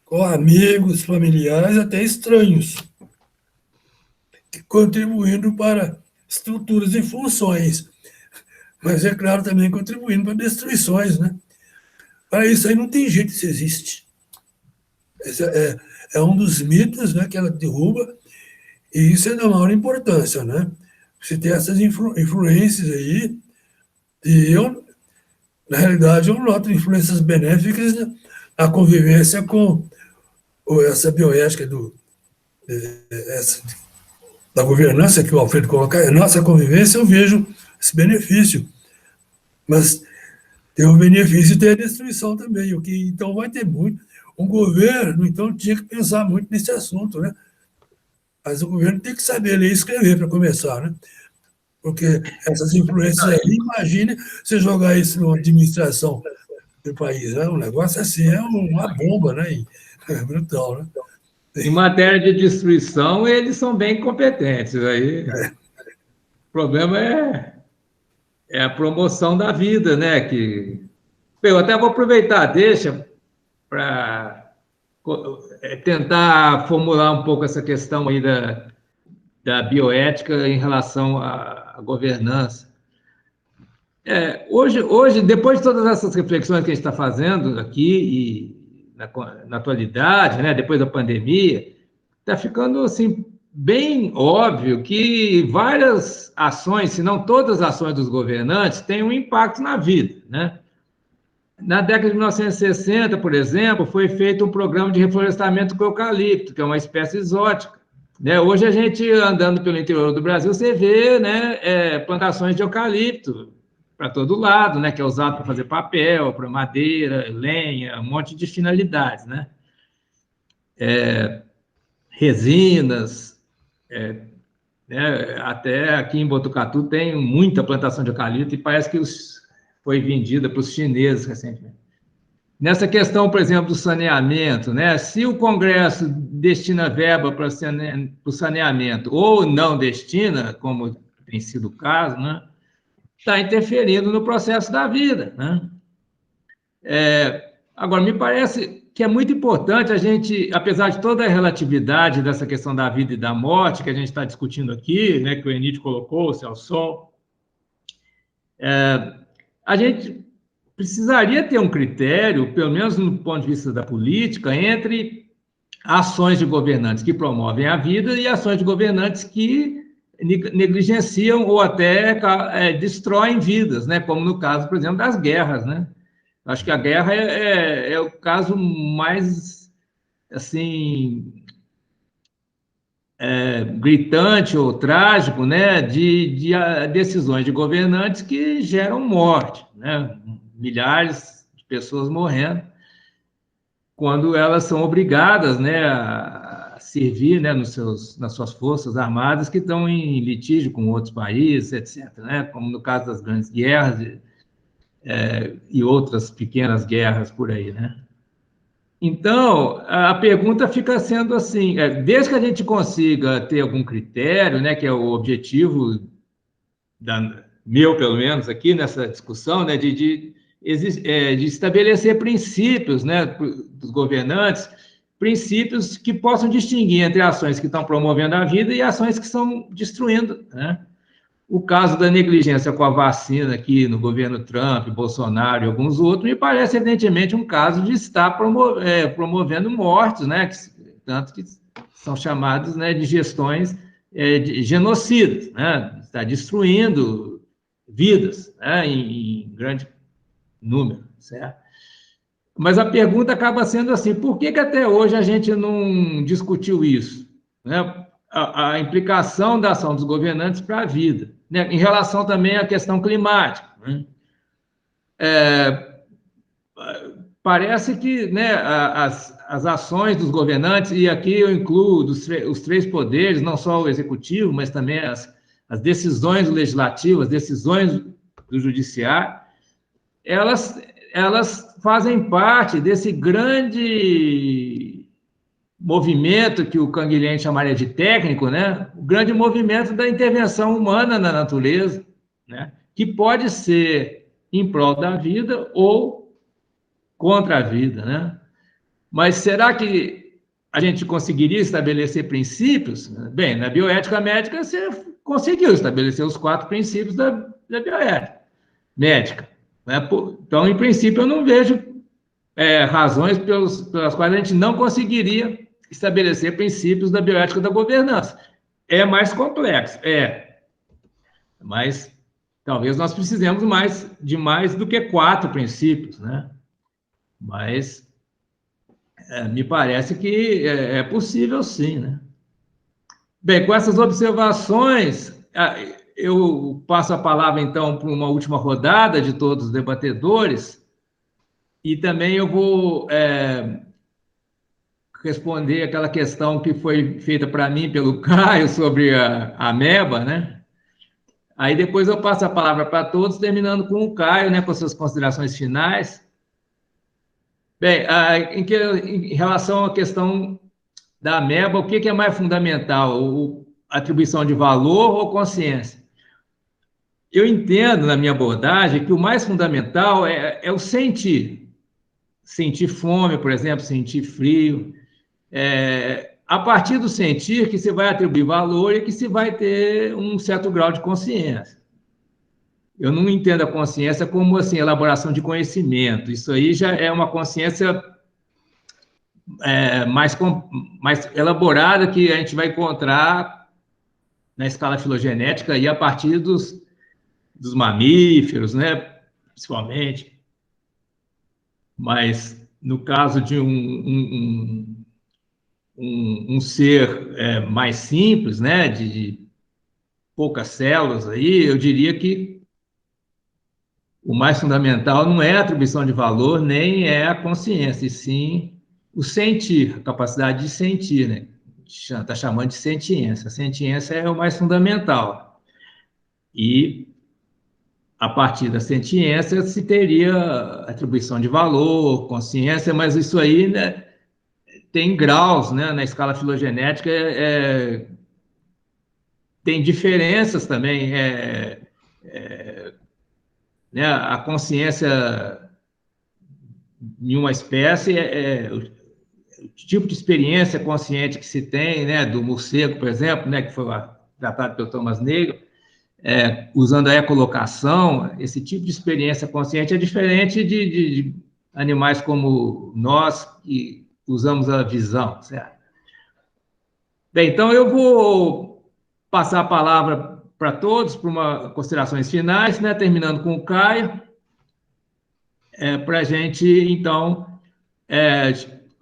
com amigos, familiares, até estranhos, contribuindo para estruturas e funções, mas, é claro, também contribuindo para destruições, né? Para isso aí não tem jeito, isso existe. Esse é um dos mitos, né, que ela derruba, e isso é da maior importância, né? Você tem essas influências aí, e eu, na realidade, eu noto influências benéficas, né, na convivência com essa bioética da governança que o Alfredo coloca. Nossa convivência, eu vejo esse benefício, mas tem o benefício e tem a destruição também, o que então vai ter muito. Um governo, então, tinha que pensar muito nesse assunto, né? Mas o governo tem que saber ler e escrever para começar, né? Porque essas influências aí, imagine você jogar isso numa administração do país, né? Um negócio assim, é uma bomba, né? É brutal, né? Em matéria de destruição, eles são bem competentes. Aí, o problema é a promoção da vida, né? Eu até vou aproveitar, deixa para tentar formular um pouco essa questão aí da bioética em relação à governança. Hoje, depois de todas essas reflexões que a gente está fazendo aqui, e na atualidade, né, depois da pandemia, está ficando assim, bem óbvio que várias ações, se não todas as ações dos governantes, têm um impacto na vida, né? Na década de 1960, por exemplo, foi feito um programa de reflorestamento com eucalipto, que é uma espécie exótica. Né? Hoje, a gente, andando pelo interior do Brasil, você vê, né, plantações de eucalipto para todo lado, né, que é usado para fazer papel, para madeira, lenha, um monte de finalidades. Né? resinas, né? Até aqui em Botucatu tem muita plantação de eucalipto e parece que foi vendida para os chineses recentemente. Nessa questão, por exemplo, do saneamento, né? Se o Congresso destina verba para o saneamento ou não destina, como tem sido o caso, né? Está interferindo no processo da vida, né? Agora, me parece que é muito importante a gente, apesar de toda a relatividade dessa questão da vida e da morte que a gente está discutindo aqui, né, que o Enid colocou, o Celso, a gente precisaria ter um critério, pelo menos no ponto de vista da política, entre ações de governantes que promovem a vida e ações de governantes que negligenciam ou até destroem vidas, né, como no caso, por exemplo, das guerras, né? Acho que a guerra é o caso mais, assim, gritante ou trágico, né, de decisões de governantes que geram morte, né? Milhares de pessoas morrendo quando elas são obrigadas, né, a servir, né, nas suas forças armadas que estão em litígio com outros países, etc., né? Como no caso das grandes guerras e outras pequenas guerras por aí, né? Então, a pergunta fica sendo assim, desde que a gente consiga ter algum critério, né, que é o objetivo meu, pelo menos, aqui nessa discussão, né, de estabelecer princípios, né, dos governantes, princípios que possam distinguir entre ações que estão promovendo a vida e ações que estão destruindo, né? O caso da negligência com a vacina aqui no governo Trump, Bolsonaro e alguns outros, me parece, evidentemente, um caso de estar promovendo mortes, né? Tanto que são chamados, né, de gestões de genocidas, né? Está destruindo vidas, né, em grande número, certo? Mas a pergunta acaba sendo assim, por que até hoje a gente não discutiu isso, né? A implicação da ação dos governantes para a vida, né? Em relação também à questão climática, né? Parece que, né, as ações dos governantes, e aqui eu incluo os três poderes, não só o executivo, mas também as decisões do legislativo, as decisões do judiciário, elas fazem parte desse grande movimento que o Canguilhem chamaria de técnico, né? O grande movimento da intervenção humana na natureza, né? Que pode ser em prol da vida ou contra a vida, né? Mas será que a gente conseguiria estabelecer princípios? Bem, na bioética médica você conseguiu estabelecer os 4 princípios da bioética médica, né? Então, em princípio, eu não vejo razões pelas quais a gente não conseguiria estabelecer princípios da bioética da governança. É mais complexo, mas talvez nós precisemos de mais do que 4 princípios, né? Mas me parece que é possível, sim, né? Bem, com essas observações, eu passo a palavra, então, para uma última rodada de todos os debatedores, e também eu vou responder aquela questão que foi feita para mim pelo Caio sobre a ameba, né? Aí depois eu passo a palavra para todos, terminando com o Caio, né, com suas considerações finais. Bem, em relação à questão da ameba, o que é mais fundamental? Atribuição de valor ou consciência? Eu entendo, na minha abordagem, que o mais fundamental é o sentir. Sentir fome, por exemplo, sentir frio. A partir do sentir que você vai atribuir valor e que você vai ter um certo grau de consciência. Eu não entendo a consciência como, assim, elaboração de conhecimento. Isso aí já é uma consciência mais elaborada que a gente vai encontrar na escala filogenética e a partir dos mamíferos, né, principalmente. Mas, no caso de um ser mais simples, né, de poucas células, aí, eu diria que o mais fundamental não é a atribuição de valor, nem é a consciência, e sim o sentir, a capacidade de sentir, né? está chamando de sentiência. A sentiência é o mais fundamental. E, a partir da sentiência, se teria atribuição de valor, consciência, mas isso aí, né, tem graus, né, na escala filogenética, tem diferenças também. Né, a consciência em uma espécie o tipo de experiência consciente que se tem, né, do morcego, por exemplo, né, que foi tratado pelo Thomas Nagel, usando a ecolocação, esse tipo de experiência consciente é diferente de animais como nós, que usamos a visão, certo? Bem, então eu vou passar a palavra para todos, para considerações finais, né, terminando com o Caio, para a gente, então,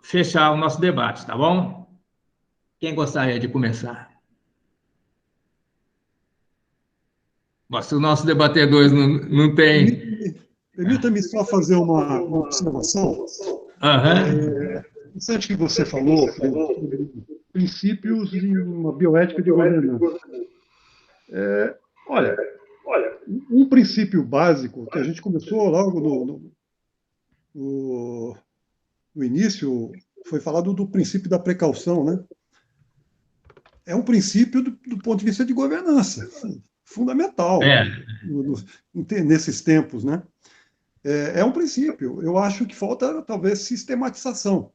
fechar o nosso debate, tá bom? Quem gostaria de começar? Bom, se os nossos debatedores não têm... Permita-me só fazer uma observação. Interessante que você falou sobre princípios de uma bioética de governança. Olha, um princípio básico que a gente começou logo no início foi falado do princípio da precaução, né? É um princípio do ponto de vista de governança, fundamental nesses tempos, né? É um princípio. Eu acho que falta, talvez, sistematização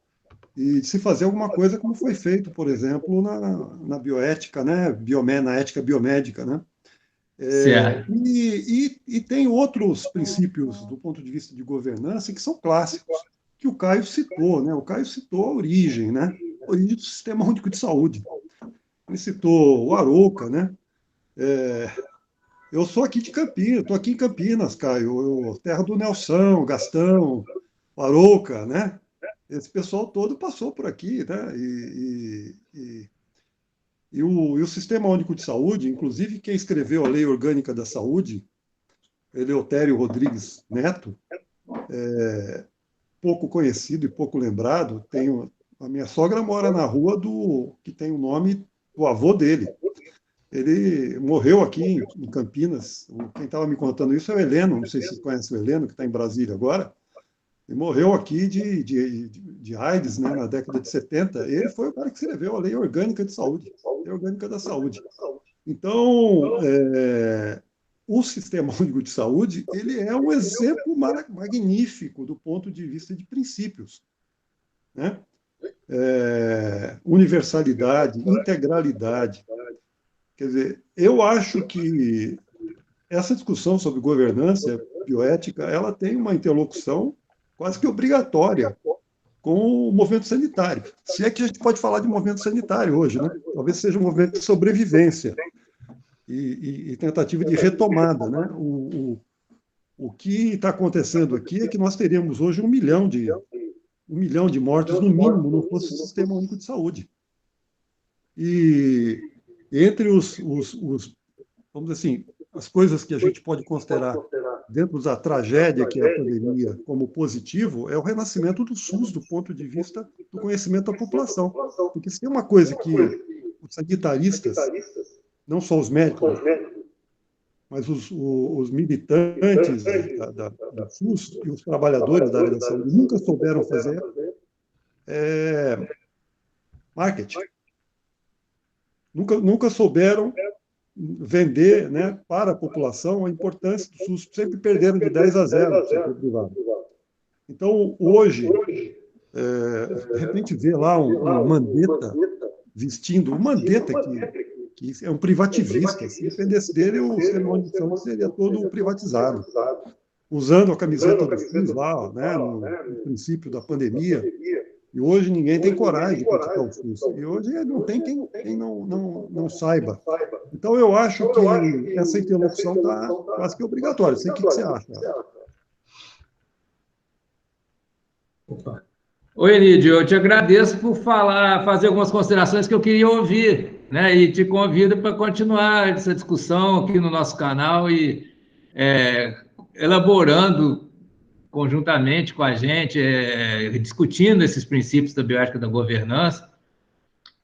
e de se fazer alguma coisa como foi feito, por exemplo, na bioética, né? Na ética biomédica, né? E tem outros princípios do ponto de vista de governança que são clássicos, que o Caio citou, né? O Caio citou a origem, né? A origem do Sistema Único de Saúde. Ele citou o Arouca, né? Eu sou aqui de Campinas, estou aqui em Campinas, Caio, terra do Nelson, Gastão, Arouca, né? Esse pessoal todo passou por aqui, né? E o Sistema Único de Saúde, inclusive quem escreveu a Lei Orgânica da Saúde, Eleutério Rodrigues Neto, pouco conhecido e pouco lembrado. A minha sogra mora na rua que tem o nome do avô dele. Ele morreu aqui em Campinas. Quem estava me contando isso é o Heleno, não sei se vocês conhecem o Heleno, que está em Brasília agora. Ele morreu aqui de AIDS, né, na década de 70. Ele foi o cara que escreveu a Lei Orgânica de Saúde, Lei Orgânica da Saúde. Então, o Sistema Único de Saúde ele é um exemplo magnífico do ponto de vista de princípios, né? Universalidade, integralidade. Quer dizer, eu acho que essa discussão sobre governança bioética, ela tem uma interlocução quase que obrigatória com o movimento sanitário. Se é que a gente pode falar de movimento sanitário hoje, né? Talvez seja um movimento de sobrevivência e tentativa de retomada, né? O que está acontecendo aqui é que nós teríamos hoje 1 milhão de mortes, no mínimo, não fosse o Sistema Único de Saúde. E entre vamos dizer assim, as coisas que a gente pode considerar dentro da tragédia que é a pandemia como positivo, é o renascimento do SUS do ponto de vista do conhecimento da população. Porque se tem uma coisa que os sanitaristas, não só os médicos, mas os militantes da SUS e os trabalhadores da área da saúde nunca souberam fazer marketing. Nunca souberam vender, né, para a população a importância do SUS. Sempre perderam de 10-0 no setor privado. Então, hoje, de repente, vê lá um Mandetta vestindo, um Mandetta que é um privativista. Se dependesse dele, o Sistema Único de Saúde seria todo privatizado. Usando a camiseta do SUS lá, né, no princípio da pandemia. E hoje ninguém tem coragem de criticar o SUS. E hoje não tem quem não saiba. Então, eu acho que essa interlocução está quase que obrigatória. Não sei o que você acha. Opa. Oi, Enídio, eu te agradeço por fazer algumas considerações que eu queria ouvir, né? E te convido para continuar essa discussão aqui no nosso canal e elaborando conjuntamente com a gente, discutindo esses princípios da bioética da governança,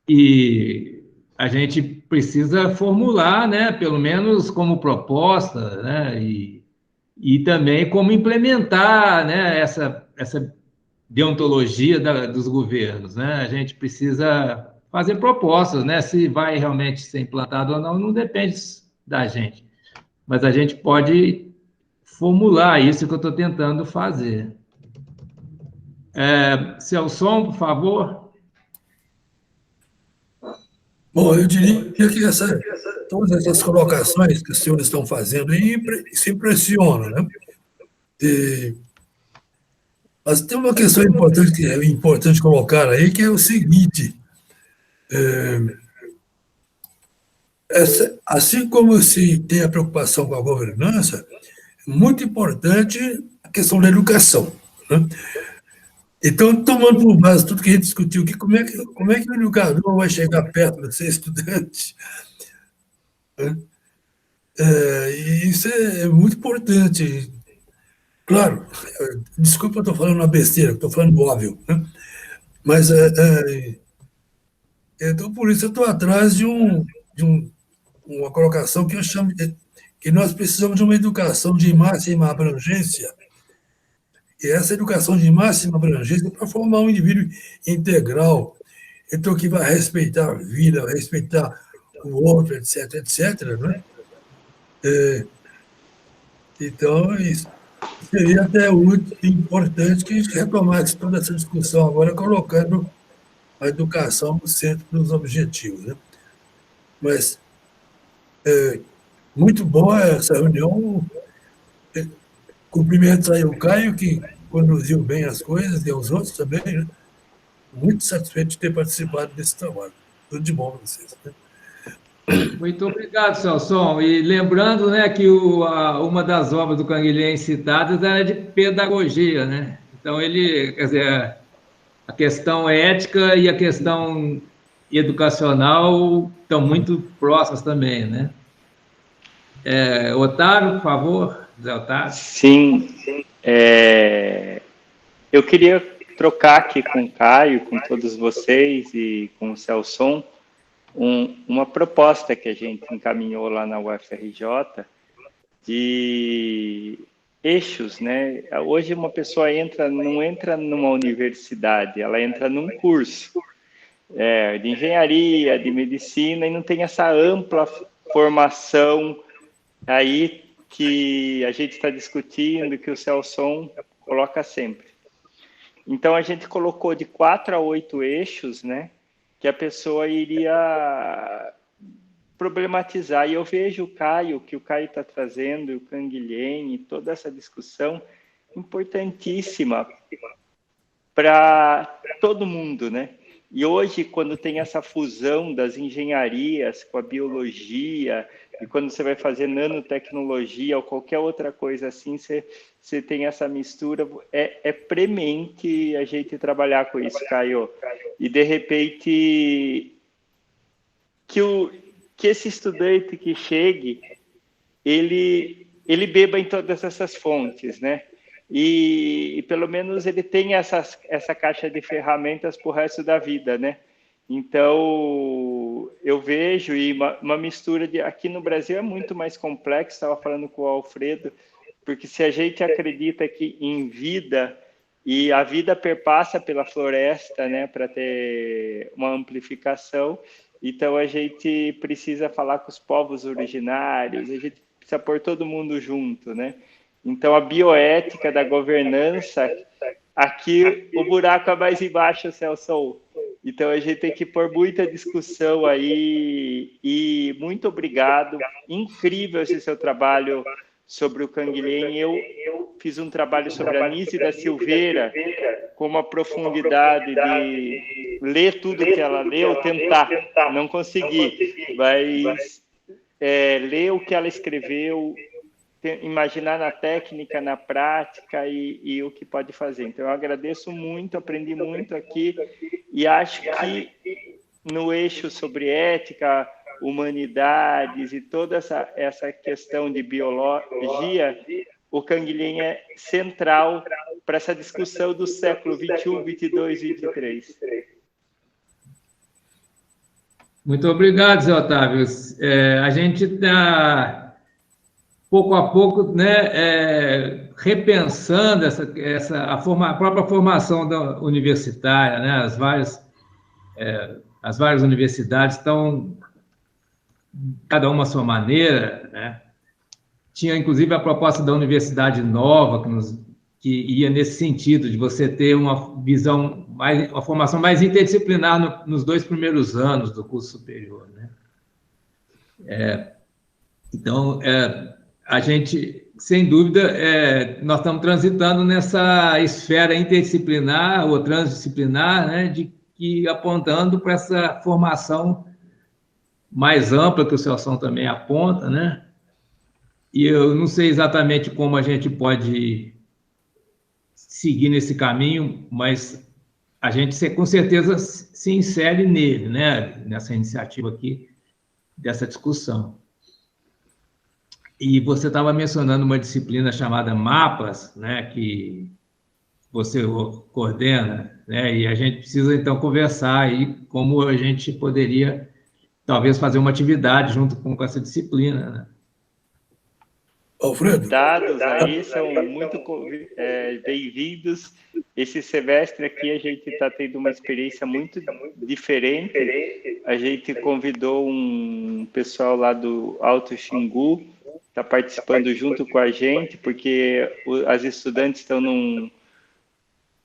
E a gente precisa formular, né, pelo menos como proposta, né, e também como implementar, né, essa deontologia dos governos, né? A gente precisa fazer propostas, né? Se vai realmente ser implantado ou não, não depende da gente, mas a gente pode formular isso que eu estou tentando fazer. Celson, por favor. Bom, eu diria que todas essas colocações que os senhores estão fazendo aí se impressionam, né? Mas tem uma questão importante que é importante colocar aí, que é o seguinte: assim como se tem a preocupação com a governança, é muito importante a questão da educação, né? Então, tomando por base tudo que a gente discutiu aqui, como é que o educador vai chegar perto de ser estudante? Né? E isso é muito importante. Claro, desculpa, eu estou falando uma besteira, estou falando óbvio, né? Mas, então, por isso, eu estou atrás de uma colocação que eu chamo que nós precisamos de uma educação de máxima abrangência. E essa educação de máxima abrangência é para formar um indivíduo integral, então que vai respeitar a vida, vai respeitar o outro, etc, etc, né? Então, isso seria até útil e importante que a gente retomasse toda essa discussão agora, colocando a educação no centro dos objetivos, né? Mas muito boa essa reunião. Cumprimentos aí o Caio, que conduziu bem as coisas, e aos outros também, né? Muito satisfeito de ter participado desse trabalho. Tudo de bom para vocês, né? Muito obrigado, Celson. E lembrando, né, que uma das obras do Canguilhem citadas era de pedagogia, né? Então, quer dizer, a questão ética e a questão educacional estão muito próximas também, né? Otávio, por favor, Zé Otávio. Sim, eu queria trocar aqui com o Caio, com todos vocês e com o Celson, uma proposta que a gente encaminhou lá na UFRJ de eixos, né? Hoje uma pessoa não entra numa universidade, ela entra num curso de engenharia, de medicina, e não tem essa ampla formação aí que a gente está discutindo, que o Celson coloca sempre. Então, a gente colocou de 4 a 8 eixos, né, que a pessoa iria problematizar. E eu vejo que o Caio está trazendo, e o Canguilhem, e toda essa discussão importantíssima para todo mundo, né? E hoje, quando tem essa fusão das engenharias com a biologia, e quando você vai fazer nanotecnologia ou qualquer outra coisa assim, você tem essa mistura, é premente a gente trabalhar com isso, Caio. E, de repente, que esse estudante que chegue, ele beba em todas essas fontes, né? E pelo menos ele tem essa caixa de ferramentas para o resto da vida, né? Então, eu vejo uma mistura aqui no Brasil é muito mais complexo, estava falando com o Alfredo, porque se a gente acredita que em vida, e a vida perpassa pela floresta, né, para ter uma amplificação, então a gente precisa falar com os povos originários, a gente precisa pôr todo mundo junto, né? Então, a bioética da governança, aqui o buraco é mais embaixo, Celso. Então, a gente tem que pôr muita discussão aí. E muito obrigado. Incrível esse seu trabalho sobre o Canguilhem. Eu fiz um trabalho sobre a Nise da Silveira, com uma profundidade de ler tudo que ela leu, tentar, não consegui, mas ler o que ela escreveu, imaginar na técnica, na prática e o que pode fazer. Então, eu agradeço muito, aprendi muito aqui e acho que no eixo sobre ética, humanidades e toda essa questão de biologia, o Canguilhem é central para essa discussão do século 21, 22 e 23. Muito obrigado, Zé Otávio. A gente está, pouco a pouco, né, repensando a própria formação universitária, né? As várias universidades estão, cada uma à sua maneira, né? Tinha, inclusive, a proposta da Universidade Nova, que ia nesse sentido, de você ter uma visão, uma formação mais interdisciplinar nos 2 primeiros anos do curso superior, né? Então, a gente, sem dúvida, nós estamos transitando nessa esfera interdisciplinar ou transdisciplinar, né, apontando para essa formação mais ampla que o Celso também aponta, né? E eu não sei exatamente como a gente pode seguir nesse caminho, mas a gente com certeza se insere nele, né? Nessa iniciativa aqui, dessa discussão. E você estava mencionando uma disciplina chamada Mapas, né? Que você coordena, né? E a gente precisa, então, conversar aí como a gente poderia, talvez, fazer uma atividade junto com essa disciplina, né? Alfredo. Dados aí são muito bem-vindos. Esse semestre aqui a gente está tendo uma experiência muito diferente. A gente convidou um pessoal lá do Alto Xingu, está participando junto com a gente, porque as estudantes estão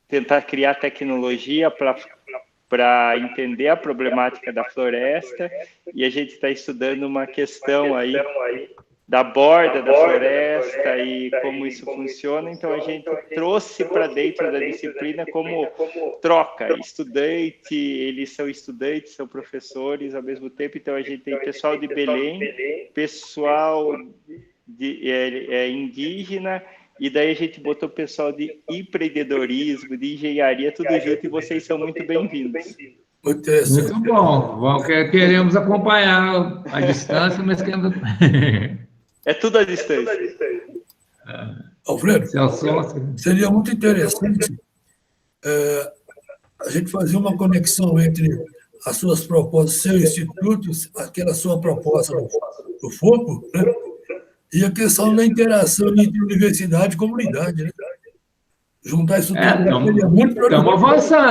tentar criar tecnologia para entender a problemática da floresta, e a gente está estudando uma questão aí da borda da floresta e como isso funciona. Então, a gente trouxe para dentro da disciplina como troca. Estudante, eles são estudantes, são professores ao mesmo tempo. Então, a gente tem pessoal de Belém, pessoal indígena, e daí a gente botou pessoal de empreendedorismo, de engenharia, tudo junto, e vocês são muito bem-vindos. Muito bom. Queremos acompanhar a distância, mas queremos... É tudo à distância. Alfredo, seria muito interessante a gente fazer uma conexão entre as suas propostas, seu instituto, aquela sua proposta do foco, né? E a questão da interação entre universidade e comunidade, né? Juntar isso tudo seria muito produtivo.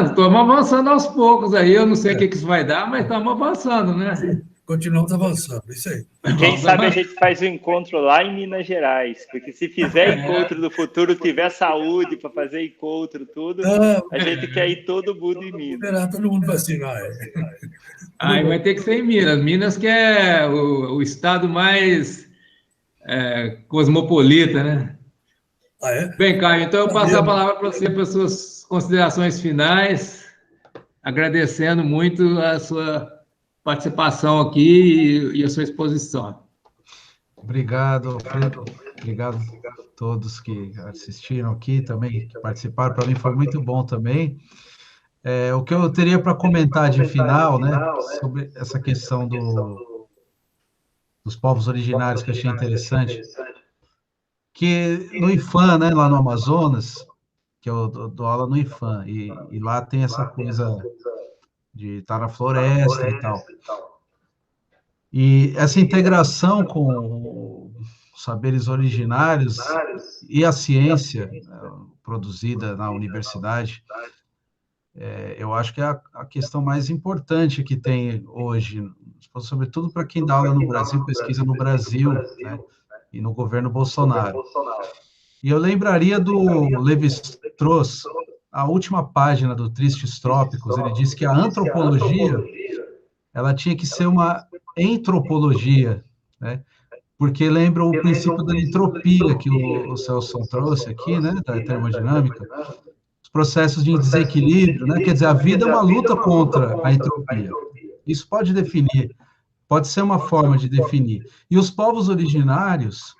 Estamos avançando aos poucos aí. Eu não sei o que isso vai dar, mas estamos avançando, né? Sim. Continuamos avançando, isso aí. Quem sabe a gente faz um encontro lá em Minas Gerais, porque se fizer encontro do futuro, tiver saúde para fazer encontro, tudo, a gente quer ir todo mundo em Minas. Esperar todo mundo vacinar. Aí vai ter que ser em Minas. Minas que é o estado mais cosmopolita, né? Ah, é? Bem, Caio, então eu passo a palavra para você para as suas considerações finais, agradecendo muito a sua participação aqui e a sua exposição. Obrigado, Alfredo. Obrigado a todos que assistiram aqui também, que participaram. Para mim foi muito bom também. O que eu teria para comentar de final, né, sobre essa questão dos povos originários, que eu achei interessante, que no IFAM, né, lá no Amazonas, que eu dou aula no IFAM, e lá tem essa coisa de estar na floresta e tal. E essa integração com os saberes originários e a ciência produzida na universidade, eu acho que é a questão mais importante que tem hoje, sobretudo para quem dá aula no Brasil, pesquisa no Brasil, né, e no governo Bolsonaro. E eu lembraria do Lévi-Strauss, a última página do Tristes Trópicos. Ele disse que a antropologia ela tinha que ser uma entropologia, né? Porque lembra o princípio da entropia que o Celso trouxe aqui, né, da termodinâmica, os processos de desequilíbrio, né? Quer dizer, a vida é uma luta contra a entropia. Isso pode definir, pode ser uma forma de definir. E os povos originários,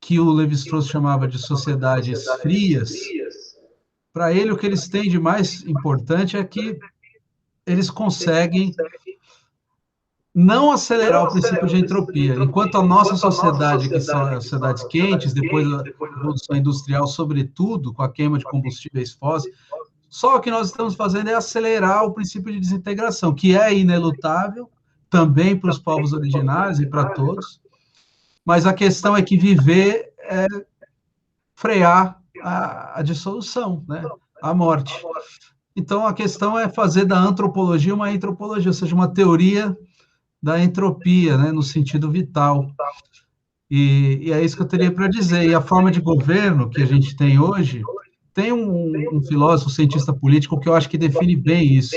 que o Lévi-Strauss chamava de sociedades frias, para ele o que eles têm de mais importante é que eles conseguem não acelerar o princípio de entropia, enquanto a nossa sociedade, que são as sociedades quentes, depois da Revolução Industrial, sobretudo, com a queima de combustíveis fósseis, só o que nós estamos fazendo é acelerar o princípio de desintegração, que é inelutável, também para os povos originários e para todos, mas a questão é que viver é frear a dissolução, né? A morte. Então, a questão é fazer da antropologia uma entropologia, ou seja, uma teoria da entropia, né, no sentido vital. E é isso que eu teria para dizer. E a forma de governo que a gente tem hoje, tem um filósofo, cientista político, que eu acho que define bem isso,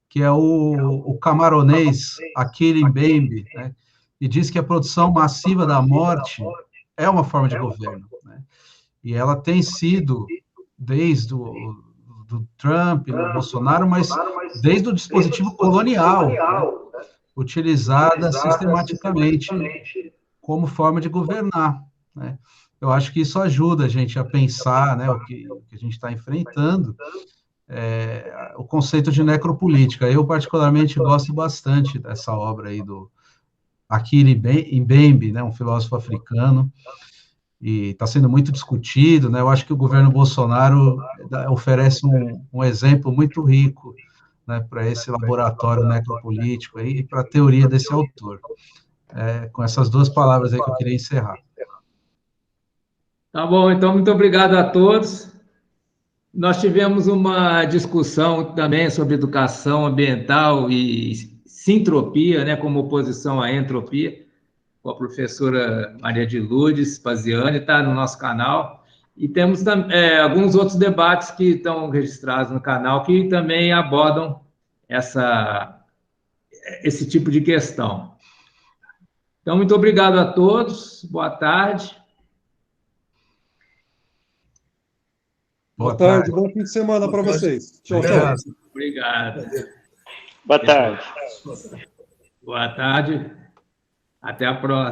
que é o camaronês Achille Mbembe, né, e diz que a produção massiva da morte é uma forma de governo, né, e ela tem sido, desde do Trump, do Bolsonaro, mas desde o dispositivo colonial, né, utilizada sistematicamente como forma de governar, né. Eu acho que isso ajuda a gente a pensar, né, o que a gente está enfrentando, o conceito de necropolítica. Eu, particularmente, gosto bastante dessa obra aí do Achille Mbembe, né, um filósofo africano, e está sendo muito discutido, né. Eu acho que o governo Bolsonaro oferece um exemplo muito rico, né, para esse laboratório necropolítico aí, e para a teoria desse autor. Com essas duas palavras aí que eu queria encerrar. Tá bom, então, muito obrigado a todos. Nós tivemos uma discussão também sobre educação ambiental e sintropia, né, como oposição à entropia, com a professora Maria de Lourdes Paziani, está no nosso canal. E temos alguns outros debates que estão registrados no canal que também abordam esse tipo de questão. Então, muito obrigado a todos, boa tarde. Boa tarde, bom fim de semana para vocês. Tchau, tchau. Obrigado. Boa tarde. Boa tarde. Até a próxima.